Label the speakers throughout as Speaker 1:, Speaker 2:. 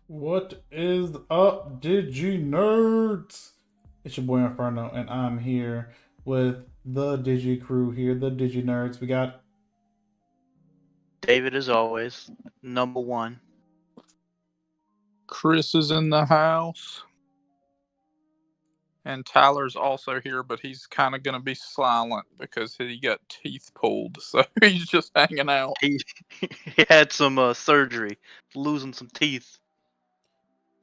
Speaker 1: What is up, DigiNerds? It's your boy Inferno, and I'm here with the Digi crew here, the DigiNerds. We got
Speaker 2: David, as always, number one.
Speaker 3: Chris is in the house. And Tyler's also here, but he's kind of going to be silent because he got teeth pulled. So he's just hanging out.
Speaker 2: He had some surgery, losing some teeth.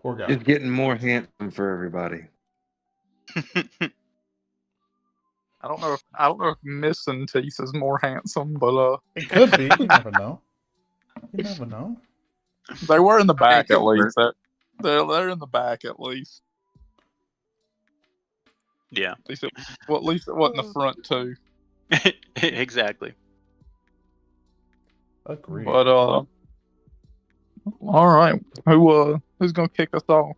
Speaker 1: poor guy.
Speaker 4: Just getting more handsome for everybody.
Speaker 3: I don't know if missing teeth is more handsome, but
Speaker 1: It could be. You never know. You never know.
Speaker 3: they were in the back
Speaker 4: Hey,
Speaker 3: at least. They're in the back at least.
Speaker 2: Yeah,
Speaker 3: At least it wasn't the front too.
Speaker 2: exactly.
Speaker 1: Agreed.
Speaker 3: But all right, who's gonna kick us off?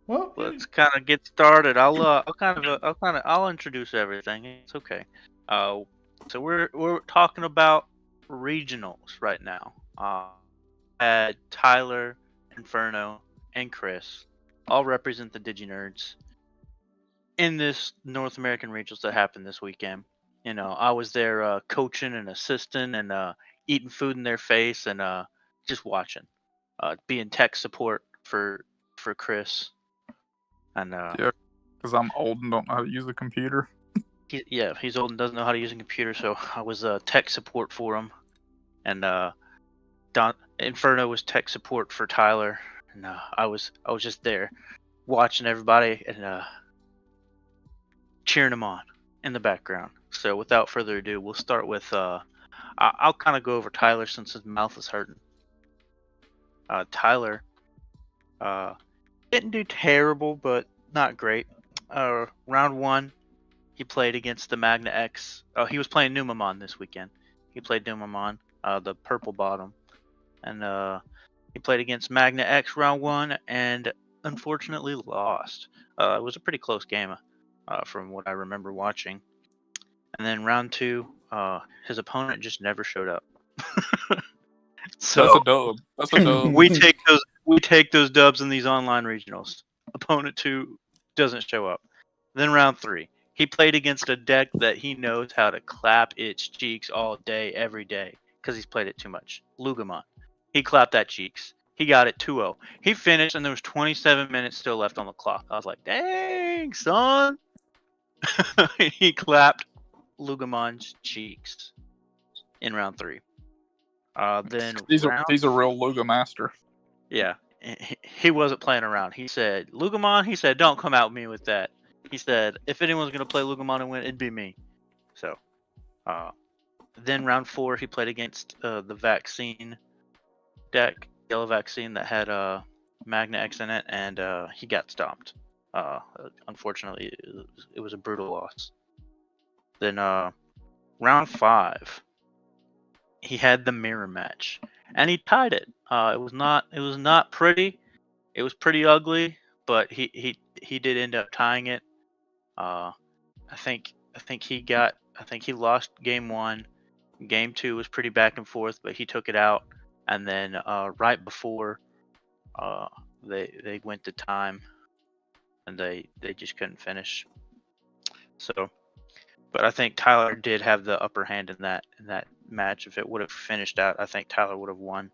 Speaker 1: Well,
Speaker 2: Let's kind of get started. I'll introduce everything. It's okay. So we're talking about regionals right now. Had Tyler, Inferno, and Chris all represent the DigiNerds in this North American regionals that happened this weekend. You know, I was there coaching and assisting and eating food in their face and just watching, being tech support for Chris. And
Speaker 3: Yeah, because I'm old and don't know how to use a computer.
Speaker 2: he's old and doesn't know how to use a computer, so I was tech support for him. And Inferno was tech support for Tyler, and I was just there watching everybody and cheering him on in the background. So without further ado, we'll start with I'll kind of go over Tyler since his mouth is hurting. Tyler didn't do terrible, but not great. Round one, he played against the Magna X. Oh, he was playing Numamon this weekend. He played Numamon, the purple bottom, and he played against Magna X round one, and unfortunately lost. It was a pretty close game, from what I remember watching. And then round two, his opponent just never showed up. So
Speaker 3: That's a dub. That's a dub.
Speaker 2: we take those dubs in these online regionals. Opponent two doesn't show up. Then round three, he played against a deck that he knows how to clap its cheeks all day, every day, because he's played it too much. Lugamon. He clapped that cheeks. He got it 2-0. He finished, and there was 27 minutes still left on the clock. I was like, dang, son. He clapped Lugamon's cheeks in round three. Then
Speaker 3: He's a real Luga master.
Speaker 2: Yeah, he wasn't playing around. He said, Lugamon, he said, don't come out with me with that. He said, if anyone's going to play Lugamon and win, it'd be me. So, then round four, he played against the vaccine deck, yellow vaccine that had Magna X in it, and he got stomped. Unfortunately, it was a brutal loss. Then round five, he had the mirror match, and he tied it. It was not pretty. It was pretty ugly, but he did end up tying it. I think he lost game one. Game two was pretty back and forth, but he took it out. And then right before they went to time, and they just couldn't finish. So, but I think Tyler did have the upper hand in that match. If it would have finished out, I think Tyler would have won.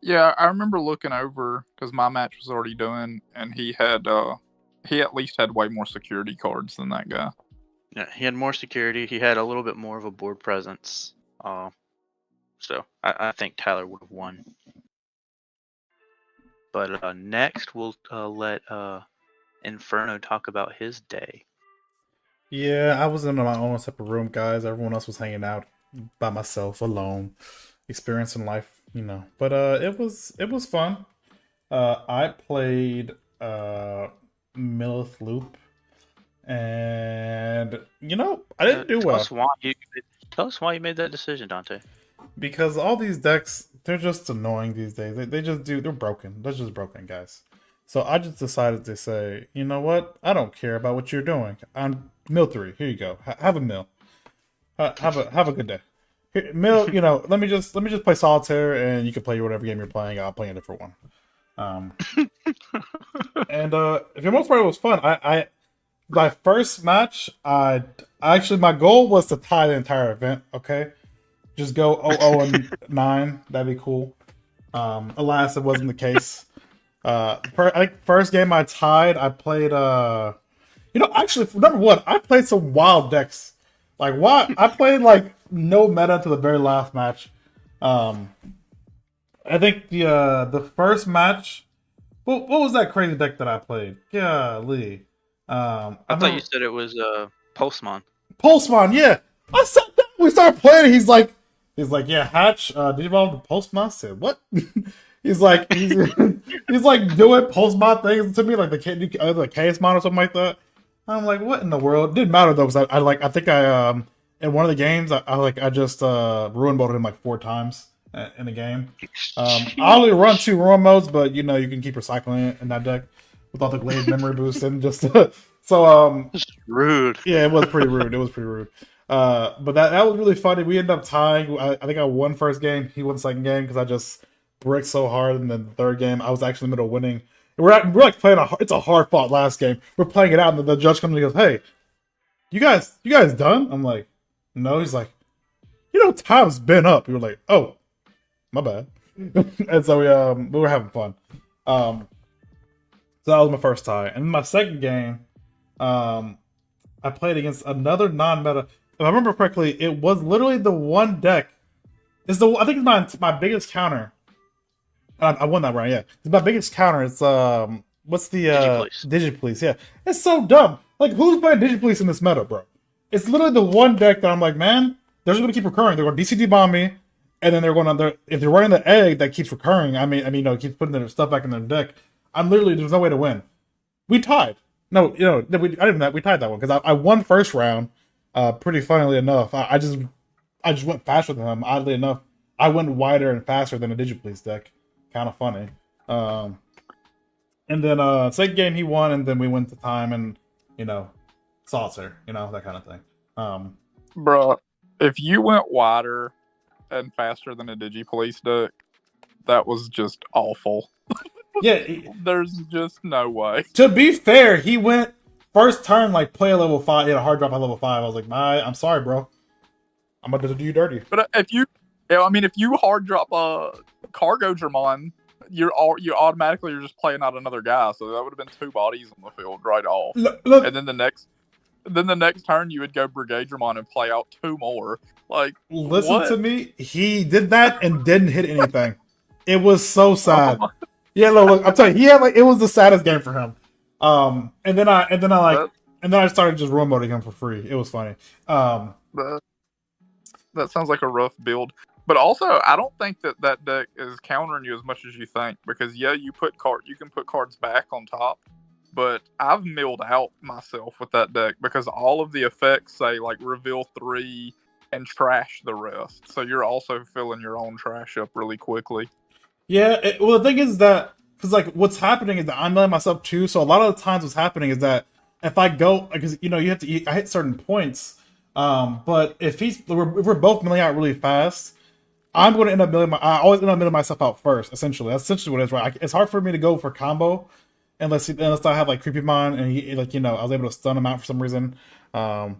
Speaker 3: Yeah, I remember looking over because my match was already done, and he at least had way more security cards than that guy.
Speaker 2: Yeah, he had more security. He had a little bit more of a board presence. So I think Tyler would have won. But next, we'll let Inferno talk about his day.
Speaker 1: yeah, I was in my own separate room, guys. Everyone else was hanging out by myself, alone, experiencing life, you know. But it was fun. I played Millith Loop, and you know, I didn't do well.
Speaker 2: Tell us why you made that decision, Dante.
Speaker 1: Because all these decks, they're just annoying these days. They're broken. They're just broken, guys. So I just decided to say, you know what? I don't care about what you're doing. I'm mill 3. Here you go. Have a mill. Have a good day. Here, mill, you know, let me just play solitaire, and you can play whatever game you're playing. I'll play a different one. And for the most part, it was fun. My first match, my goal was to tie the entire event. Okay, just go 0-9. That'd be cool. Alas, it wasn't the case. I think first game I tied, I played. Actually, number one, I played some wild decks. Like what? I played like no meta to the very last match. I think the first match. What was that crazy deck that I played? Golly.
Speaker 2: I thought you said it was Postmon.
Speaker 1: Postmon, yeah. I sat down. We started playing. He's like, yeah, Hatch. Did you evolve the Postmon? I said, what? he's like doing Postmon things to me, like the Chaosmon or something like that. I'm like, what in the world? It didn't matter though, because I think in one of the games I just ruin mode him like 4 times in the game. I only run 2 ruin modes, but you can keep recycling it in that deck with all the glade memory boost and just so
Speaker 2: It's rude.
Speaker 1: Yeah, it was pretty rude. But that was really funny. We ended up tying. I think I won first game. He won second game because I just bricked so hard. And then the third game, I was actually in the middle of winning. And we're like playing it's a hard fought last game. We're playing it out, and the judge comes and goes, "Hey, you guys done?" I'm like, "No." He's like, "Time's been up." We were like, "Oh, my bad." And so we were having fun. So that was my first tie. And my second game, I played against another non-meta. If I remember correctly, it was literally the one deck. I think it's my biggest counter. I won that round, yeah. It's my biggest counter. It's what's the Digipolice? Yeah, it's so dumb. Like, who's playing Digipolice in this meta, bro? It's literally the one deck that I'm like, man, they're just gonna keep recurring. They're going to DCD bomb me, and then they're going to if they're running the egg that keeps recurring. I mean, keeps putting their stuff back in their deck. There's no way to win. We tied. No, we tied that one because I won first round. Pretty funnily enough, I just went faster than him. Oddly enough, I went wider and faster than a Digipolice deck. Kind of funny. And then second game he won, and then we went to time and saucer, that kind of thing.
Speaker 3: Bro, if you went wider and faster than a Digipolice deck, that was just awful.
Speaker 1: Yeah,
Speaker 3: there's just no way.
Speaker 1: To be fair, he went first turn like play a level 5. He had a hard drop at level 5. I was like, I'm sorry, bro. I'm about to do you dirty.
Speaker 3: But if you hard drop a Cargo Germon, you're just playing out another guy. So that would have been 2 bodies on the field right off.
Speaker 1: Look.
Speaker 3: And then the next turn you would go Brigade Germon and play out 2 more. Like,
Speaker 1: listen to me. He did that and didn't hit anything. It was so sad. Yeah, look, I'm telling you, it was the saddest game for him. And then I started just ruin moding him for free. It was funny.
Speaker 3: That sounds like a rough build. But also, I don't think that deck is countering you as much as you think. Because yeah, you can put cards back on top. But I've milled out myself with that deck because all of the effects say like reveal 3 and trash the rest. So you're also filling your own trash up really quickly.
Speaker 1: Yeah, the thing is that, because like what's happening is that I'm letting myself too. So a lot of the times what's happening is that if I go, because you have to, I hit certain points. But if we're both milling out really fast, I'm going to end up I always end up milling myself out first. Essentially, that's essentially what it is, right? It's hard for me to go for combo unless I have like Creepymon and he, like I was able to stun him out for some reason. Because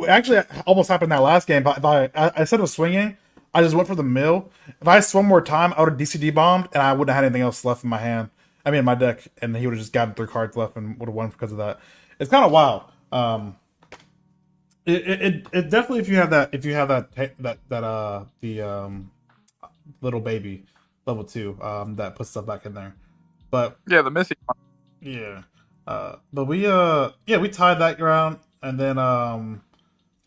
Speaker 1: actually it almost happened that last game. If I instead of swinging, I just went for the mill. If I swung more time, I would have DCD bombed, and I wouldn't have had anything else left in my hand. In my deck, and he would have just gotten 3 cards left and would have won because of that. It's kind of wild. It definitely if you have that the little baby level 2 that puts stuff back in there. But
Speaker 3: yeah, the missing one.
Speaker 1: Yeah. But we tied that round, and then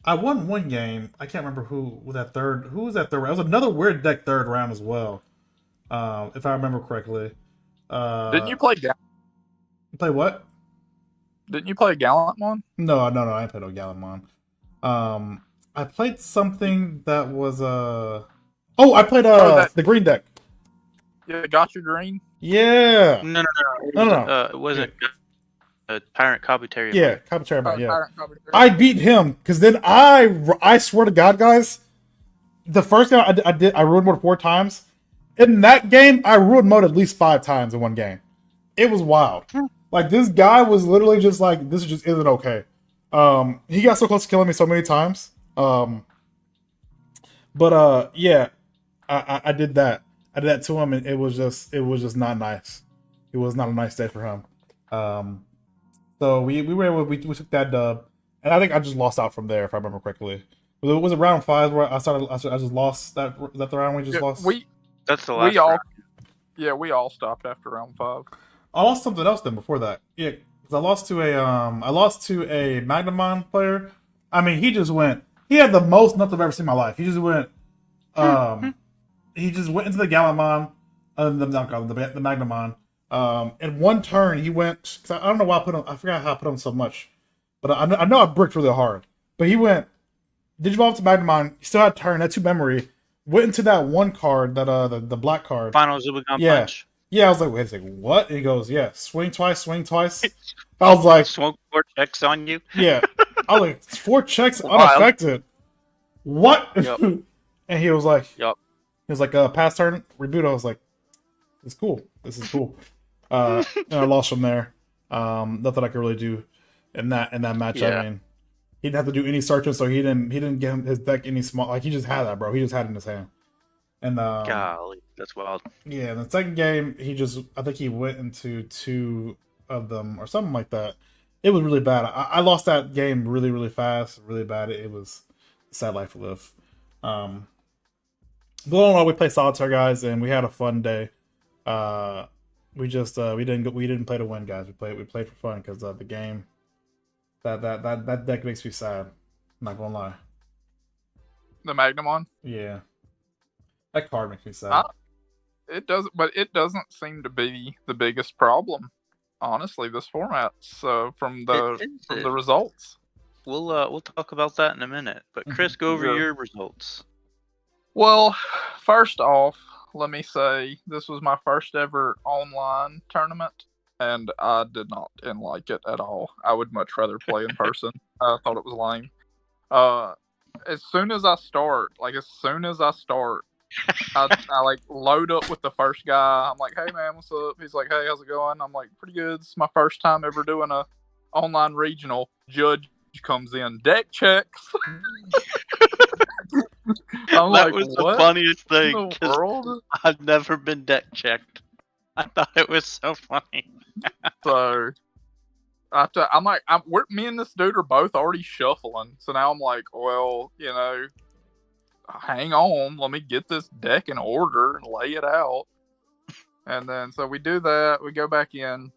Speaker 1: I won one game. I can't remember who was that third round. It was another weird deck third round as well. If I remember correctly.
Speaker 3: Didn't you play
Speaker 1: Play what?
Speaker 3: Didn't you play Gallantmon?
Speaker 1: No, I didn't play no Gallantmon. I played something that was I played the green deck.
Speaker 3: Yeah, Gotcha Green?
Speaker 1: Yeah.
Speaker 2: No. Was it Tyrant Kabuteria?
Speaker 1: Yeah, Kabuteria, yeah.
Speaker 3: Tyrant Kabuteria.
Speaker 1: I beat him because then I swear to God, guys, the first game I ruined more 4 times. In that game, I ruined mode at least 5 times in one game. It was wild. Like, this guy was literally just like, this just isn't okay. He got so close to killing me so many times. Yeah, I did that. I did that to him, and it was just not nice. It was not a nice day for him. So we took that dub, and I think I just lost out from there, if I remember correctly. Was it round 5 where I just lost that the round we just lost?
Speaker 2: That's the last round.
Speaker 3: Yeah, we all stopped after round 5.
Speaker 1: I lost something else then before that. Yeah, because I lost to a Magnamon player. I mean, he just went. He had the most nuts I've ever seen in my life. He just went. He just went into the Galamon, the Magnamon. In one turn, he went. Cause I don't know why I put him. I forgot how I put him so much, but I know I bricked really hard. But he went. Digivolve to Magnamon. He still had turn. Had 2 memory. Went into that one card, that the black card.
Speaker 2: Final Zubicon Punch.
Speaker 1: Yeah, I was like, wait a second, what? And he goes, yeah, swing twice. I was like,
Speaker 2: smoke 4 checks on you.
Speaker 1: Yeah, I was like, 4 checks unaffected. What?
Speaker 2: Yep.
Speaker 1: And he was like,
Speaker 2: Yep.
Speaker 1: He was like, pass turn, reboot. I was like, it's cool. This is cool. And I lost from there. Nothing I could really do in that match.
Speaker 2: Yeah.
Speaker 1: I mean, he didn't have to do any searching, so he didn't give him his deck any small. Like, he just had that, bro. He just had it in his hand. And
Speaker 2: golly, that's wild.
Speaker 1: Yeah, in the second game, I think he went into 2 of them or something like that. It was really bad. I lost that game really, really fast, really bad. It was a sad life to live. But all in all, we played solitaire, guys, and we had a fun day. We didn't play to win, guys. We played for fun because the game that deck makes me sad. I'm not gonna lie.
Speaker 3: The Magnamon?
Speaker 1: Yeah. That card makes me sad.
Speaker 3: It doesn't seem to be the biggest problem, honestly, this format. So from the results.
Speaker 2: We'll talk about that in a minute. But Chris, go over your results.
Speaker 3: Well, first off, let me say this was my first ever online tournament, and I did not like it at all. I would much rather play in person. I thought it was lame. As soon as I start, I like load up with the first guy. I'm like, hey man, what's up? He's like, hey, how's it going? I'm like, pretty good. It's my first time ever doing a online regional. Judge comes in, deck checks.
Speaker 2: That was the funniest thing.
Speaker 3: World?
Speaker 2: I've never been deck checked. I thought it was so funny.
Speaker 3: So me and this dude are both already shuffling. So now I'm like, well, hang on, let me get this deck in order and lay it out. And then so we do that, we go back in.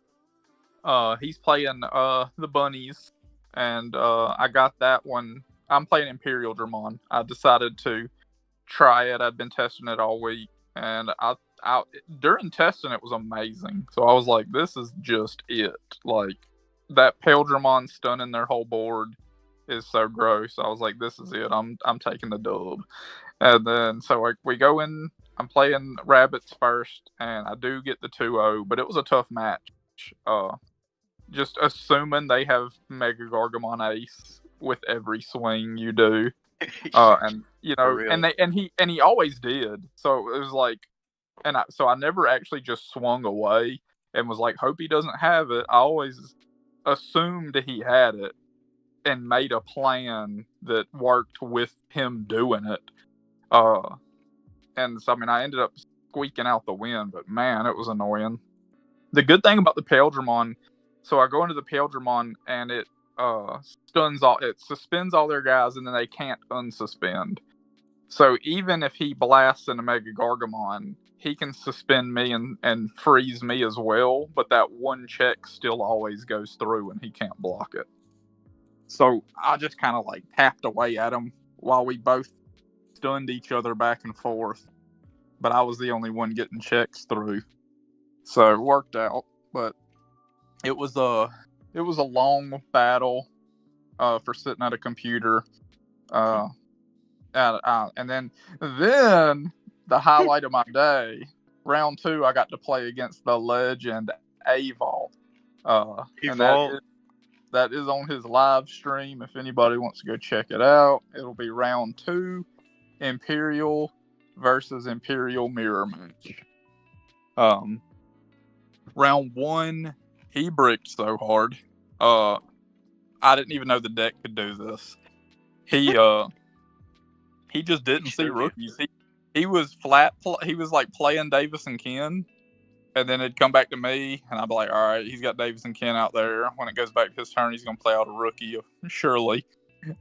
Speaker 3: He's playing the bunnies, and I got that one. I'm playing Imperial Dramon. I decided to try it. I'd been testing it all week, and I during testing it was amazing. So I was like, this is just it. Like, that Pale Dramon stunning their whole board is so gross. I was like, this is it. I'm taking the dub. And then so we go in. I'm playing rabbits first, and I do get the 2-0, but it was a tough match. Just assuming they have Mega Gargamon Ace with every swing you do, and he always did. So it was like, so I never actually just swung away and was like, hope he doesn't have it. I always assumed he had it and made a plan that worked with him doing it. And so, I mean, I ended up squeaking out the win, but man, it was annoying. The good thing about the Pale Dramon, so I go into the Pale Dramon and it suspends all their guys, and then they can't unsuspend. So even if he blasts in a Mega Gargamon, he can suspend me and freeze me as well, but that one check still always goes through and he can't block it. So I just kind of like tapped away at him while we both stunned each other back and forth, but I was the only one getting checks through. So it worked out, but it was a long battle for sitting at a computer. And then the highlight of my day, round 2, I got to play against the legend Avol. And that is on his live stream. If anybody wants to go check it out, it'll be round 2, Imperial. versus Imperial mirror match. Round 1, he bricked so hard. I didn't even know the deck could do this. He just didn't see rookies. He was flat. He was like playing Davis and Ken, and then it'd come back to me, and I'd be like, all right, he's got Davis and Ken out there. When it goes back to his turn, he's gonna play out a rookie. Surely,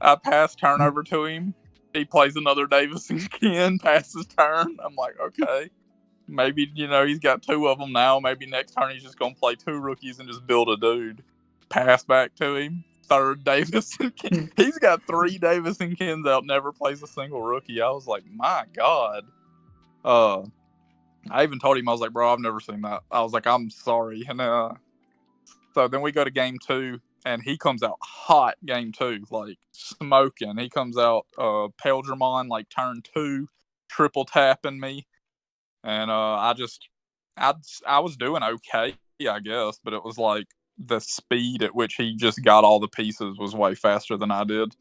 Speaker 3: I pass turn over to him. He plays another Davis and Ken, passes turn. I'm like, okay, maybe he's got 2 of them now. Maybe next turn he's just gonna play 2 rookies and just build a dude. Pass back to him. 3rd Davis and Ken. He's got 3 Davis and Kens out, never plays a single rookie. I was like, my God. I even told him, I was like, bro, I've never seen that. I was like, I'm sorry. And so then we go to game 2, and he comes out hot game 2, like smoking. He comes out Paildramon, like turn 2, triple tapping me. And I was doing okay, I guess, but it was like, the speed at which he just got all the pieces was way faster than I did.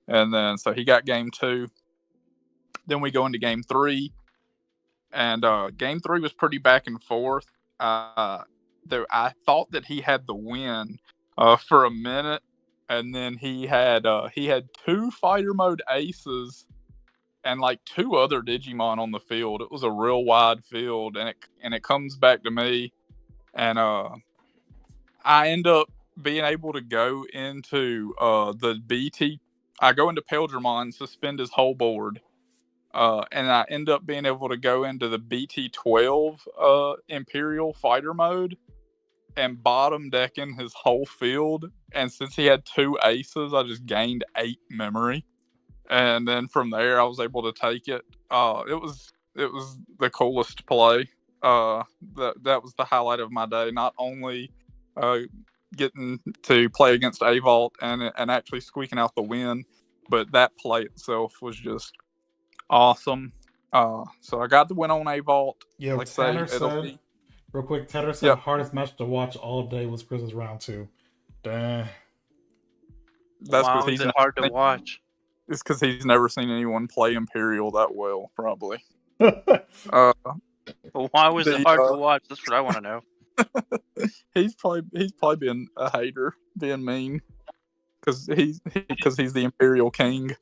Speaker 3: And then so he got game 2. Then we go into game 3, and game 3 was pretty back and forth. I thought that he had the win for a minute, and then he had 2 fighter mode aces and like 2 other Digimon on the field. It was a real wide field, and it comes back to me, and I end up being able to go into the BT. I go into Paildramon, suspend his whole board, and I end up being able to go into the BT12 Imperial fighter mode and bottom decking his whole field. And since he had 2 aces, I just gained 8 memory. And then from there, I was able to take it. It was the coolest play. That was the highlight of my day. Not only getting to play against Avault and actually squeaking out the win, but that play itself was just awesome. So I got the win on Avault.
Speaker 1: Yo,
Speaker 3: like
Speaker 1: Tanner said, real quick, Tanner said hardest match to watch all day was Chris's round 2. Dang.
Speaker 3: That's
Speaker 2: Why was it hard to watch?
Speaker 3: It's because he's never seen anyone play Imperial that well, probably.
Speaker 2: But why was it hard to watch? That's what I want to know.
Speaker 3: He's probably being a hater, being mean, because he's the Imperial King.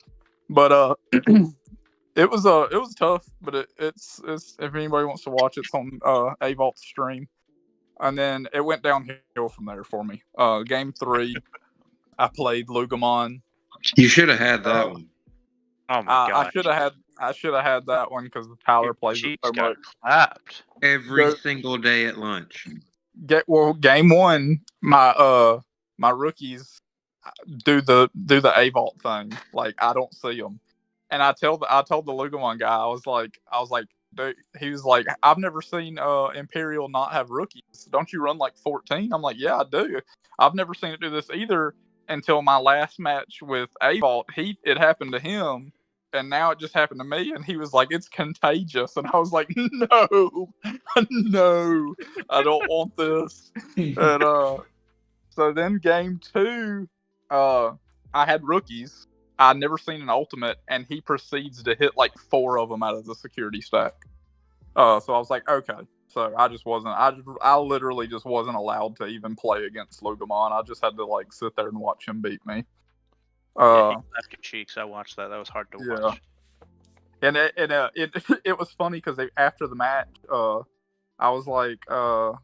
Speaker 3: But it was tough. But it's if anybody wants to watch, it's on Avault's stream. And then it went downhill from there for me. Game 3, I played Lugamon.
Speaker 4: You should have had that one.
Speaker 2: Oh my god!
Speaker 3: I should have had that one because Tyler plays it so much.
Speaker 2: Clapped.
Speaker 4: Every single day at lunch.
Speaker 3: Game 1, my rookies do the Avault thing. Like, I don't see them, and I told the Lugamon guy, I was like, dude, he was like, I've never seen Imperial not have rookies. Don't you run like 14? I'm like, yeah, I do. I've never seen it do this either until my last match with Avault. It happened to him, and now it just happened to me. And he was like, it's contagious. And I was like, no, I don't want this. And so then game 2, I had rookies. I'd never seen an ultimate, and he proceeds to hit like 4 of them out of the security stack. So I was like, okay. So I literally just wasn't allowed to even play against Lugamon. I just had to like sit there and watch him beat me.
Speaker 2: Basket cheeks. I watched that. That was hard to watch.
Speaker 3: And it was funny because after the match, I was like, well,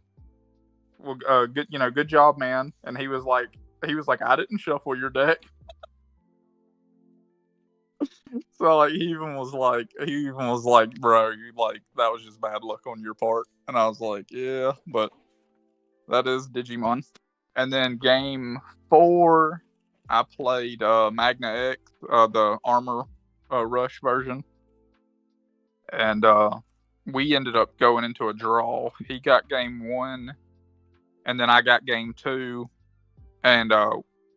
Speaker 3: good job, man. And he was like, I didn't shuffle your deck. So like he even was like, bro, you like that was just bad luck on your part. And I was like, yeah, but that is Digimon. And then game 4, I played Magna X, the Armor Rush version, and we ended up going into a draw. He got game 1, and then I got game 2, and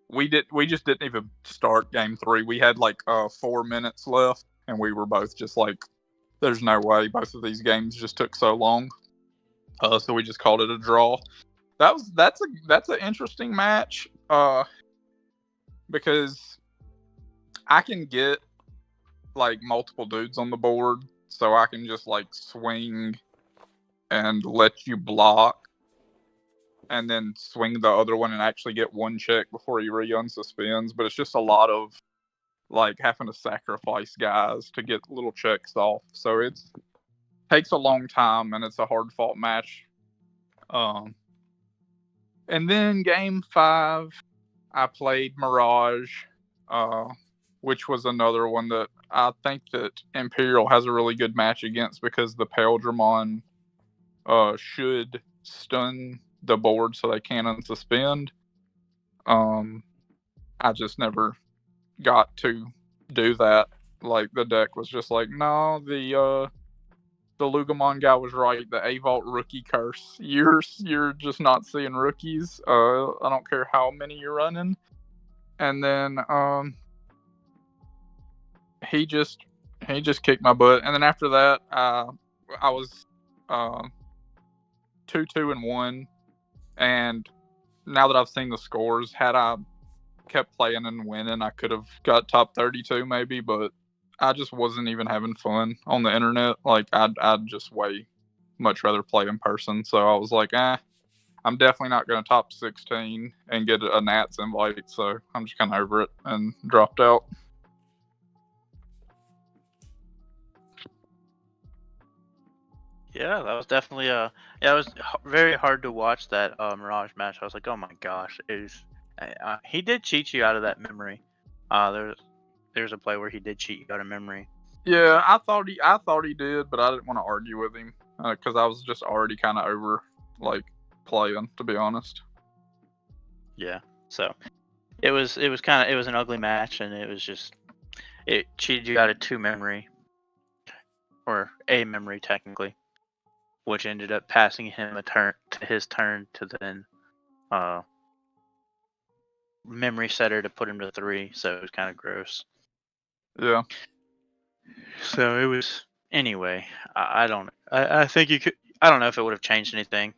Speaker 3: we just didn't even start game 3. We had like 4 minutes left, and we were both just like, "There's no way." Both of these games just took so long, so we just called it a draw. That's an interesting match, because I can get like multiple dudes on the board. so I can just like swing and let you block, and then swing the other one and actually get one check before he re-unsuspends. But it's just a lot of like having to sacrifice guys to get little checks off. So it takes a long time, and it's a hard fought match. And then game 5, I played Mirage, which was another one that I think that Imperial has a really good match against, because the Paildramon should stun the board so they can unsuspend. I just never got to do that. Like, the deck was just like, no, the Lugamon guy was right. The Avault rookie curse. You're just not seeing rookies. I don't care how many you're running. And then he just kicked my butt. And then after that, I was 2-2-1. And now that I've seen the scores, had I kept playing and winning, I could have got top 32 maybe, but I just wasn't even having fun on the internet. Like, I'd just way much rather play in person. So I was like, I'm definitely not going to top 16 and get a Nats invite. So I'm just kind of over it and dropped out.
Speaker 2: Yeah, that was definitely it was very hard to watch that Mirage match. I was like, oh my gosh, he did cheat you out of that memory. There's a play where he did cheat you out of memory.
Speaker 3: Yeah, I thought he did, but I didn't want to argue with him because I was just already kind of over like playing, to be honest.
Speaker 2: Yeah, so it was an ugly match, and it cheated you out of 2 memory, or a memory technically, which ended up passing him his turn to then memory setter to put him to 3. So it was kind of gross.
Speaker 3: Yeah.
Speaker 2: So it was anyway. I think you could. I don't know if it would have changed anything.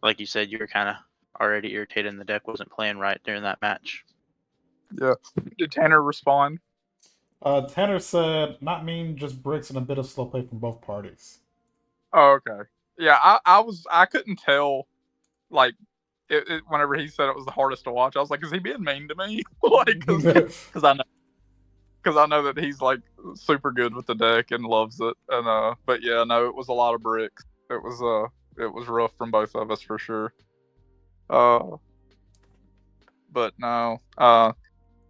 Speaker 2: Like you said, you were kind of already irritated, and the deck wasn't playing right during that match.
Speaker 3: Yeah. Did Tanner respond?
Speaker 1: Tanner said, "Not mean, just bricks and a bit of slow play from both parties."
Speaker 3: Oh, okay. Yeah, I couldn't tell. Like, whenever he said it was the hardest to watch, I was like, is he being mean to me? Like, because I know that he's like super good with the deck and loves it. And but yeah, no, it was a lot of bricks. It was rough from both of us for sure. But no,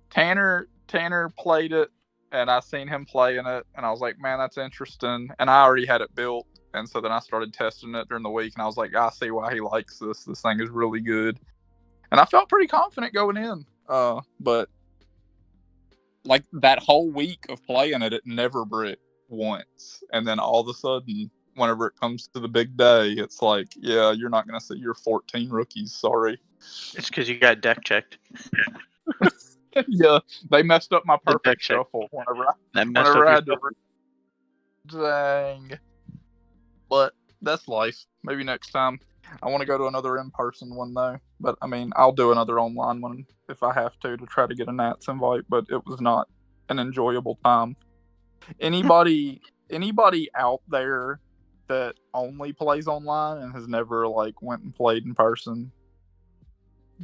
Speaker 3: Tanner played it, and I seen him playing it, and I was like, man, that's interesting. And I already had it built, and so then I started testing it during the week, and I was like, I see why he likes this. This thing is really good, and I felt pretty confident going in. But like that whole week of playing it, it never bricked once, and then all of a sudden, whenever it comes to the big day, it's like, yeah, you're not going to see your 14 rookies. Sorry.
Speaker 2: It's because you got deck checked.
Speaker 3: Yeah, they messed up my perfect shuffle whenever I had to. Dang. But that's life. Maybe next time. I want to go to another in-person one though. But I mean, I'll do another online one if I have to try to get a Nats invite. But it was not an enjoyable time. Anybody out there that only plays online and has never like went and played in person,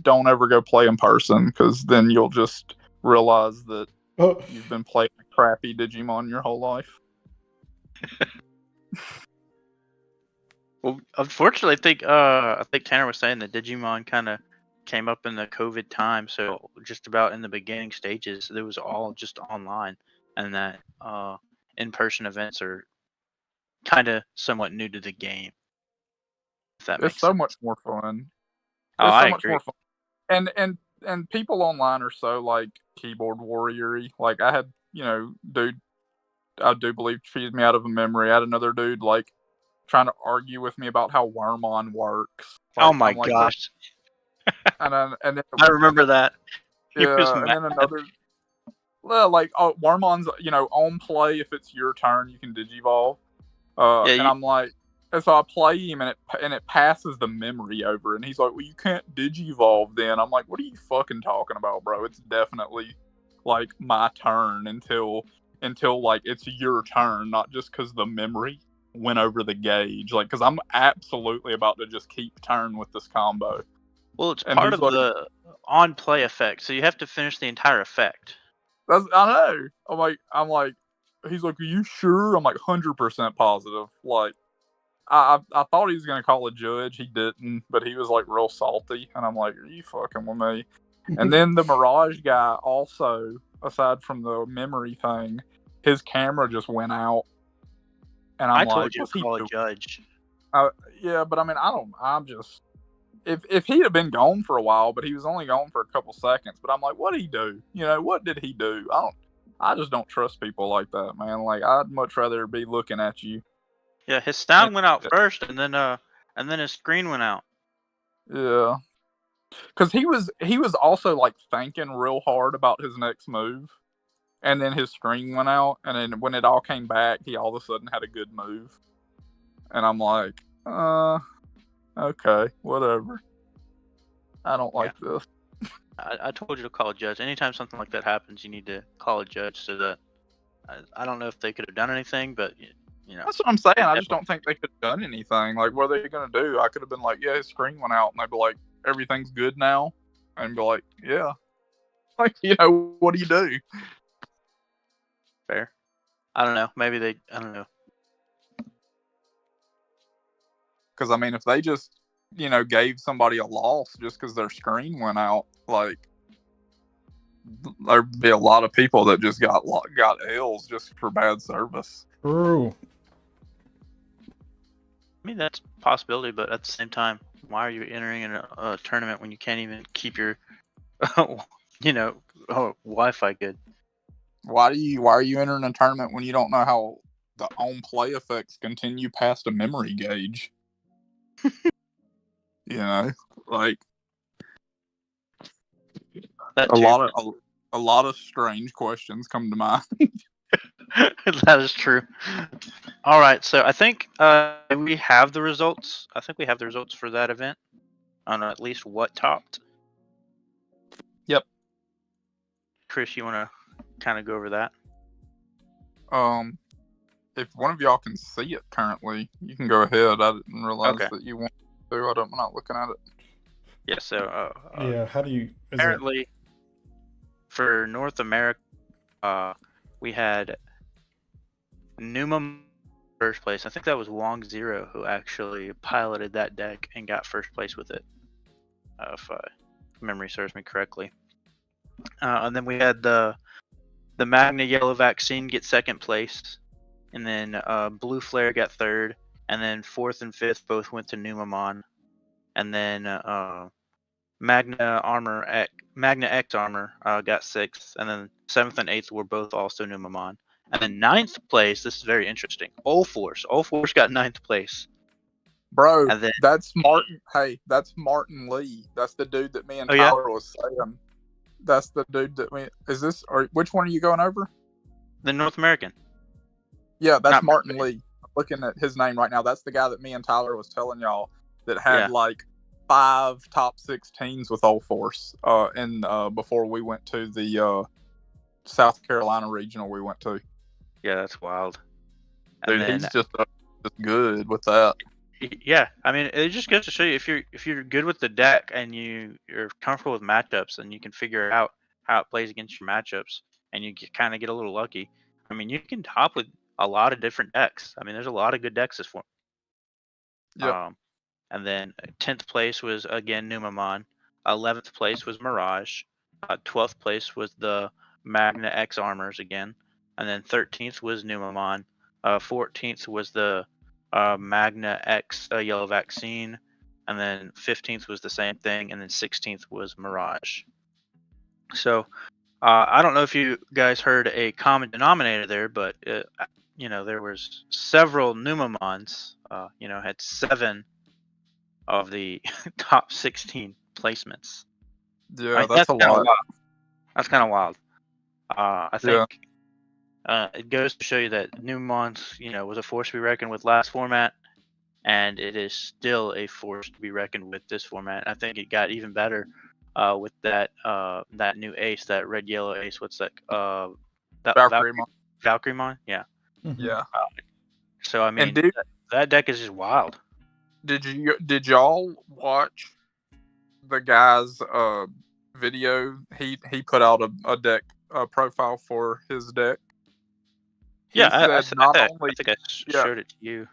Speaker 3: don't ever go play in person, because then you'll just realize that you've been playing a crappy Digimon your whole life.
Speaker 2: Well, unfortunately, I think Tanner was saying that Digimon kind of came up in the COVID time, so just about in the beginning stages, it was all just online, and that in-person events are kind of somewhat new to the game. If that makes
Speaker 3: It's so
Speaker 2: sense.
Speaker 3: much more fun.
Speaker 2: Oh,
Speaker 3: It's so
Speaker 2: I
Speaker 3: much
Speaker 2: agree.
Speaker 3: more fun. And people online are so like keyboard warrior-y. Like I had, dude, I do believe cheated me out of a memory. I had another dude like trying to argue with me about how Wormon works. Like,
Speaker 2: Oh my gosh!
Speaker 3: And then
Speaker 2: I remember that.
Speaker 3: Yeah, and then another. Well, like Wormon's, on play. If it's your turn, you can Digivolve. And I'm like, and so I play him, and it passes the memory over, and he's like, well, you can't Digivolve then. I'm like, what are you fucking talking about, bro? It's definitely like my turn until until like it's your turn, not just because the memory went over the gauge. Like, because I'm absolutely about to just keep turn with this combo.
Speaker 2: Well, it's
Speaker 3: And
Speaker 2: part
Speaker 3: he's
Speaker 2: of
Speaker 3: like,
Speaker 2: the on play effect, so you have to finish the entire effect.
Speaker 3: I know. I'm like, he's like, are you sure? I'm like 100% positive. Like, I thought he was gonna call a judge. He didn't, but he was like real salty, and I'm like, are you fucking with me? And then the Mirage guy also, aside from the memory thing, his camera just went out, and I'm
Speaker 2: I
Speaker 3: like,
Speaker 2: told you
Speaker 3: what's
Speaker 2: to
Speaker 3: he
Speaker 2: call a
Speaker 3: doing?
Speaker 2: judge.
Speaker 3: Yeah, but I mean, I'm just. If he'd have been gone for a while, but he was only gone for a couple seconds. But I'm like, what did he do? You know, what did he do? I just don't trust people like that, man. Like, I'd much rather be looking at you.
Speaker 2: Yeah, his sound went out
Speaker 3: Yeah.
Speaker 2: first, and then his screen went out.
Speaker 3: Yeah, because he was also like thinking real hard about his next move, and then his screen went out, and then when it all came back, he all of a sudden had a good move, and I'm like, okay, whatever. I don't like this.
Speaker 2: I told you to call a judge. Anytime something like that happens, you need to call a judge so that I don't know if they could have done anything, but you know.
Speaker 3: That's what I'm saying. I just don't think they could have done anything. Like, what are they going to do? I could have been like, yeah, his screen went out. And they'd be like, everything's good now. And be like, yeah. Like, you know, what do you do?
Speaker 2: Fair. I don't know. Maybe I don't know.
Speaker 3: Because, I mean, if they just, you know, gave somebody a loss just because their screen went out, like, there'd be a lot of people that just got L's just for bad service.
Speaker 1: True.
Speaker 2: I mean, that's a possibility, but at the same time, why are you entering in a tournament when you can't even keep your, Wi-Fi good?
Speaker 3: Why are you entering a tournament when you don't know how the on play effects continue past a memory gauge? You know, like
Speaker 2: That
Speaker 3: a
Speaker 2: too.
Speaker 3: lot of strange questions come to mind.
Speaker 2: That is true. All right, so I think we have the results. I think we have the results for that event on at least what topped.
Speaker 3: Yep.
Speaker 2: Chris, you want to kind of go over that?
Speaker 3: If one of y'all can see it currently, you can go ahead. I didn't realize
Speaker 2: Okay.
Speaker 3: that you want to. I'm not looking at it.
Speaker 2: Yeah. So
Speaker 1: Yeah, how do you?
Speaker 2: apparently, for North America, we had Numa first place. I think that was Wong Zero who actually piloted that deck and got first place with it, if memory serves me correctly. And then we had the Magna Yellow Vaccine get second place, and then Blue Flare got third, and then fourth and fifth both went to Numamon, and then Magna X Armor got sixth, and then seventh and eighth were both also Numamon. And then ninth place, this is very interesting. All Force got ninth place.
Speaker 3: Bro,
Speaker 2: And then,
Speaker 3: that's Martin. Hey, that's Martin Lee. That's the dude that me and Tyler was saying. That's the dude that we. Is this or which one are you going over?
Speaker 2: the North American.
Speaker 3: Yeah, that's
Speaker 2: Not
Speaker 3: Martin Lee. I'm looking at his name right now. That's the guy that me and Tyler was telling y'all that had like 5 top 16s with Old Force. Before we went to the South Carolina regional, we went to.
Speaker 2: Yeah, that's wild.
Speaker 3: Dude,
Speaker 2: And then,
Speaker 3: he's just good with that.
Speaker 2: yeah, I mean, it just goes to show you if you're good with the deck and you're comfortable with matchups and you can figure out how it plays against your matchups and you kind of get a little lucky. I mean, you can top with a lot of different decks. I mean, there's a lot of good decks this form.
Speaker 3: Yep.
Speaker 2: And then 10th place was again Numamon. 11th place was Mirage. 12th place was the Magna X Armors again. And then 13th was Numamon. 14th was the Magna X Yellow Vaccine. And then 15th was the same thing. And then 16th was Mirage. So I don't know if you guys heard a common denominator there, but there was several Numamons. Had 7 of the top 16 placements.
Speaker 3: Yeah, that's a lot.
Speaker 2: That's kind of wild. I think it goes to show you that Numamon's, was a force to be reckoned with last format, and it is still a force to be reckoned with this format. I think it got even better with that new ace, that red yellow ace. What's that?
Speaker 3: Valkyrie.
Speaker 2: Valkyremon. Yeah.
Speaker 1: Mhm.
Speaker 3: Yeah.
Speaker 2: So I mean,
Speaker 3: And did
Speaker 2: that deck is just wild.
Speaker 3: did y'all watch the guy's video? He put out a deck profile for his deck. He
Speaker 2: Yeah, I
Speaker 3: said not only
Speaker 2: think I
Speaker 3: yeah.
Speaker 2: showed it to you.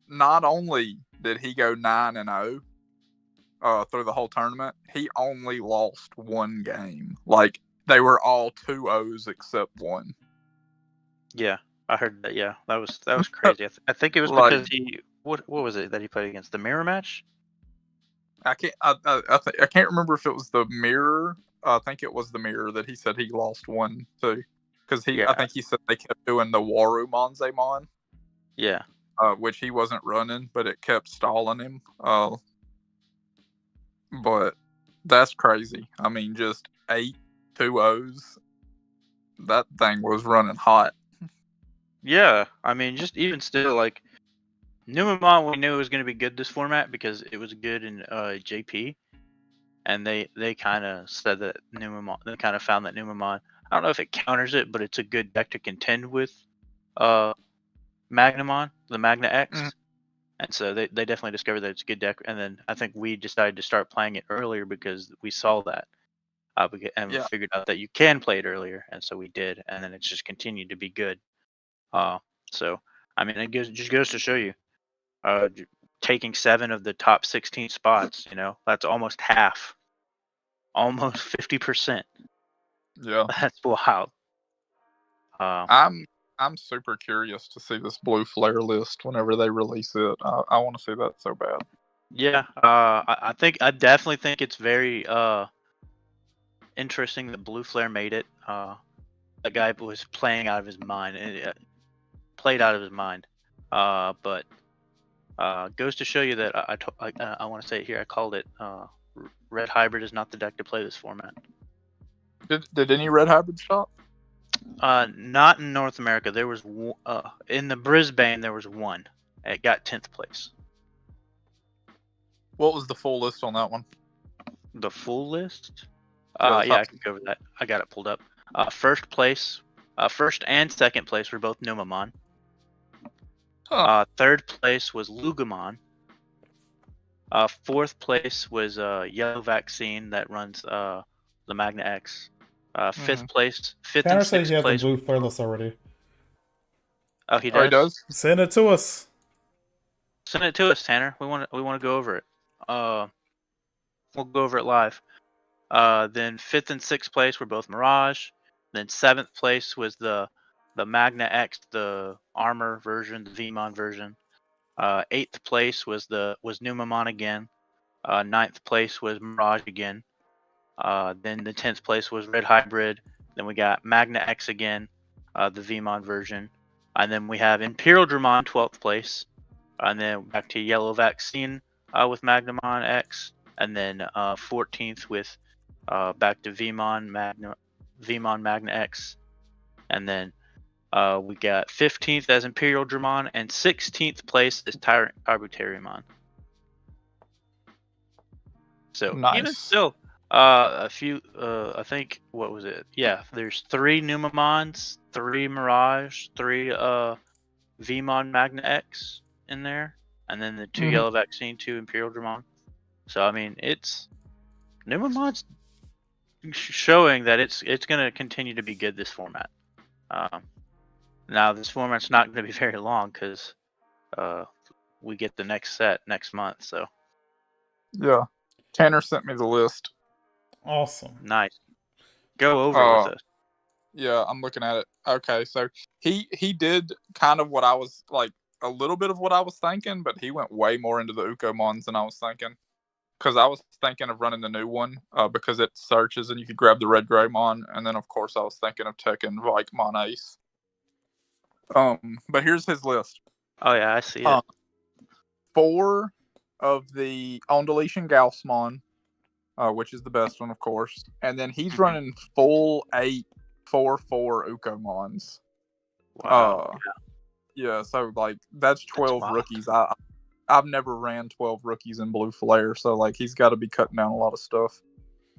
Speaker 3: not only did he go 9-0 through the whole tournament, he only lost one game. Like they were all 2-0s except one.
Speaker 2: Yeah, I heard that. Yeah, that was crazy. I think it was
Speaker 3: Like-
Speaker 2: because he what was it that he played against the mirror match?
Speaker 3: I can't remember if it was the mirror. I think it was the mirror that he said he lost one to, because
Speaker 2: Yeah.
Speaker 3: I think he said they kept doing the Waru Monzemon,
Speaker 2: Yeah,
Speaker 3: which he wasn't running, but it kept stalling him. But that's crazy. I mean, just 8 2-0s. That thing was running hot.
Speaker 2: yeah. I mean, just even still, like Numemon, we knew it was going to be good this format because it was good in JP, and they kind of said that Numemon. They kind of found that Numemon. I don't know if it counters it, but it's a good deck to contend with. Magnamon, the Magna X.
Speaker 3: Mhm.
Speaker 2: And so they definitely discovered that it's a good deck. And then I think we decided to start playing it earlier because we saw that. And we
Speaker 3: Yeah.
Speaker 2: figured out that you can play it earlier. And so we did. And then it's just continued to be good. So, I mean, it just goes to show you, taking 7 of the top 16 spots, that's almost half. Almost 50%.
Speaker 3: Yeah.
Speaker 2: That's wild.
Speaker 3: I'm super curious to see this blue flare list whenever they release it. I want to see that so bad.
Speaker 2: Yeah, I definitely think it's very interesting that Blue Flare made it. The guy was playing out of his mind. Played out of his mind. But goes to show you that I want to say it here. I called it. Red Hybrid is not the deck to play this format.
Speaker 3: Did any red hybrid shop?
Speaker 2: Not in North America. There was in the Brisbane. There was one. It got 10th place.
Speaker 3: What was the full list on that one?
Speaker 2: The full list?
Speaker 3: Yeah,
Speaker 2: Yeah, I can go over that. I got it pulled up. First place, first and second place were both Numemon.
Speaker 3: Huh.
Speaker 2: Third place was Lugamon. Fourth place was Yellow Vaccine that runs the Magna X. Fifth place, fifth
Speaker 1: Tanner
Speaker 2: and
Speaker 1: said
Speaker 2: sixth
Speaker 1: he has the
Speaker 2: place.
Speaker 1: blue flare list already.
Speaker 2: Oh, he does.
Speaker 3: Oh, he does?
Speaker 1: Send it to us.
Speaker 2: Send it to us, Tanner. We want to go over it. We'll go over it live. Then 5th and 6th place were both Mirage. Then 7th place was the Magna X, the armor version, the Vmon version. 8th place was Numemon again. 9th place was Mirage again. Then the 10th place was Red Hybrid. Then we got Magna X again, the Vmon version. And then we have Imperial Dramon, 12th place. And then back to Yellow Vaccine with Magnamon X. And then 14th with back to Vmon Magna X. And then we got 15th as Imperial Dramon. And 16th place is Tyrant Arbitrarymon. So
Speaker 3: Nice.
Speaker 2: even still, a few, I think, what was it? Yeah, there's 3 Numemons, 3 Mirage, 3 Vmon Magna X in there, and then the 2
Speaker 3: Mhm.
Speaker 2: Yellow Vaccine, 2 Imperial Dramon. So I mean, it's Numemon's showing that it's going to continue to be good this format. Now this format's not going to be very long because we get the next set next month. So
Speaker 3: Yeah. Tanner sent me the list.
Speaker 1: Awesome.
Speaker 2: nice. Go over it with us.
Speaker 3: Yeah, I'm looking at it. Okay, so he did kind of what I was like, a little bit of what I was thinking, but he went way more into the Ukomons than I was thinking. Because I was thinking of running the new one because it searches and you could grab the red Greymon, and then of course I was thinking of taking Vikemon Ace. But here's his list.
Speaker 2: Oh yeah, I see it.
Speaker 3: 4 of the on deletion Gaussmon, which is the best one, of course, and then he's running full 8 4/4 Ukomons.
Speaker 2: Wow.
Speaker 3: Yeah, so like that's 12
Speaker 2: wild.
Speaker 3: rookies. I've never ran 12 rookies in Blue Flare, so like he's got to be cutting down a lot of stuff.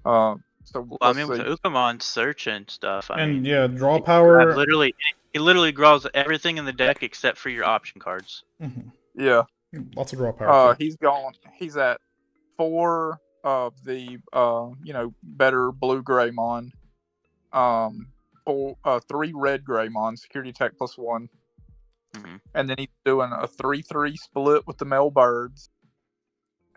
Speaker 3: So
Speaker 2: Well, I
Speaker 3: let's
Speaker 2: mean, with
Speaker 3: see.
Speaker 2: Ukomon search and stuff, I
Speaker 1: And
Speaker 2: mean,
Speaker 1: yeah, draw
Speaker 2: you have
Speaker 1: power.
Speaker 2: literally He literally draws everything in the deck except for your option cards.
Speaker 1: Mm-hmm.
Speaker 3: Yeah.
Speaker 1: Lots of draw power.
Speaker 3: He's at 4 of the better blue Greymon. 3 red Greymon, security tech +1.
Speaker 2: Mm-hmm.
Speaker 3: And then he's doing a 3-3 split with the male birds.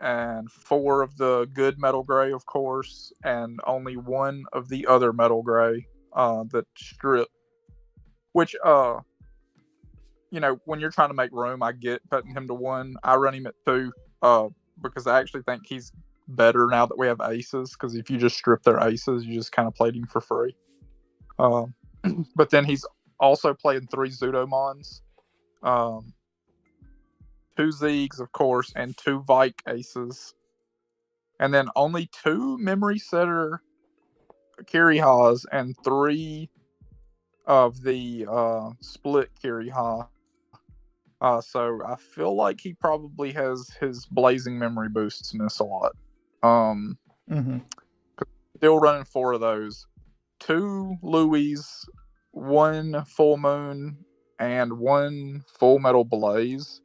Speaker 3: And 4 of the good metal gray, of course, and only 1 of the other metal gray that strip. Which when you're trying to make room, I get putting him to 1. I run him at 2 because I actually think he's better now that we have aces. Because if you just strip their aces, you just kind of played him for free. But then he's also playing 3 Zudomons, 2 Zeegs, of course, and 2 Vike aces. And then only 2 Memory Setter Kirihas and 3 of the split Kiriha. So I feel like he probably has his Blazing Memory boosts miss a lot. Still running 4 of those. 2 Louis, 1 Full Moon, and 1 Full Metal Blaze.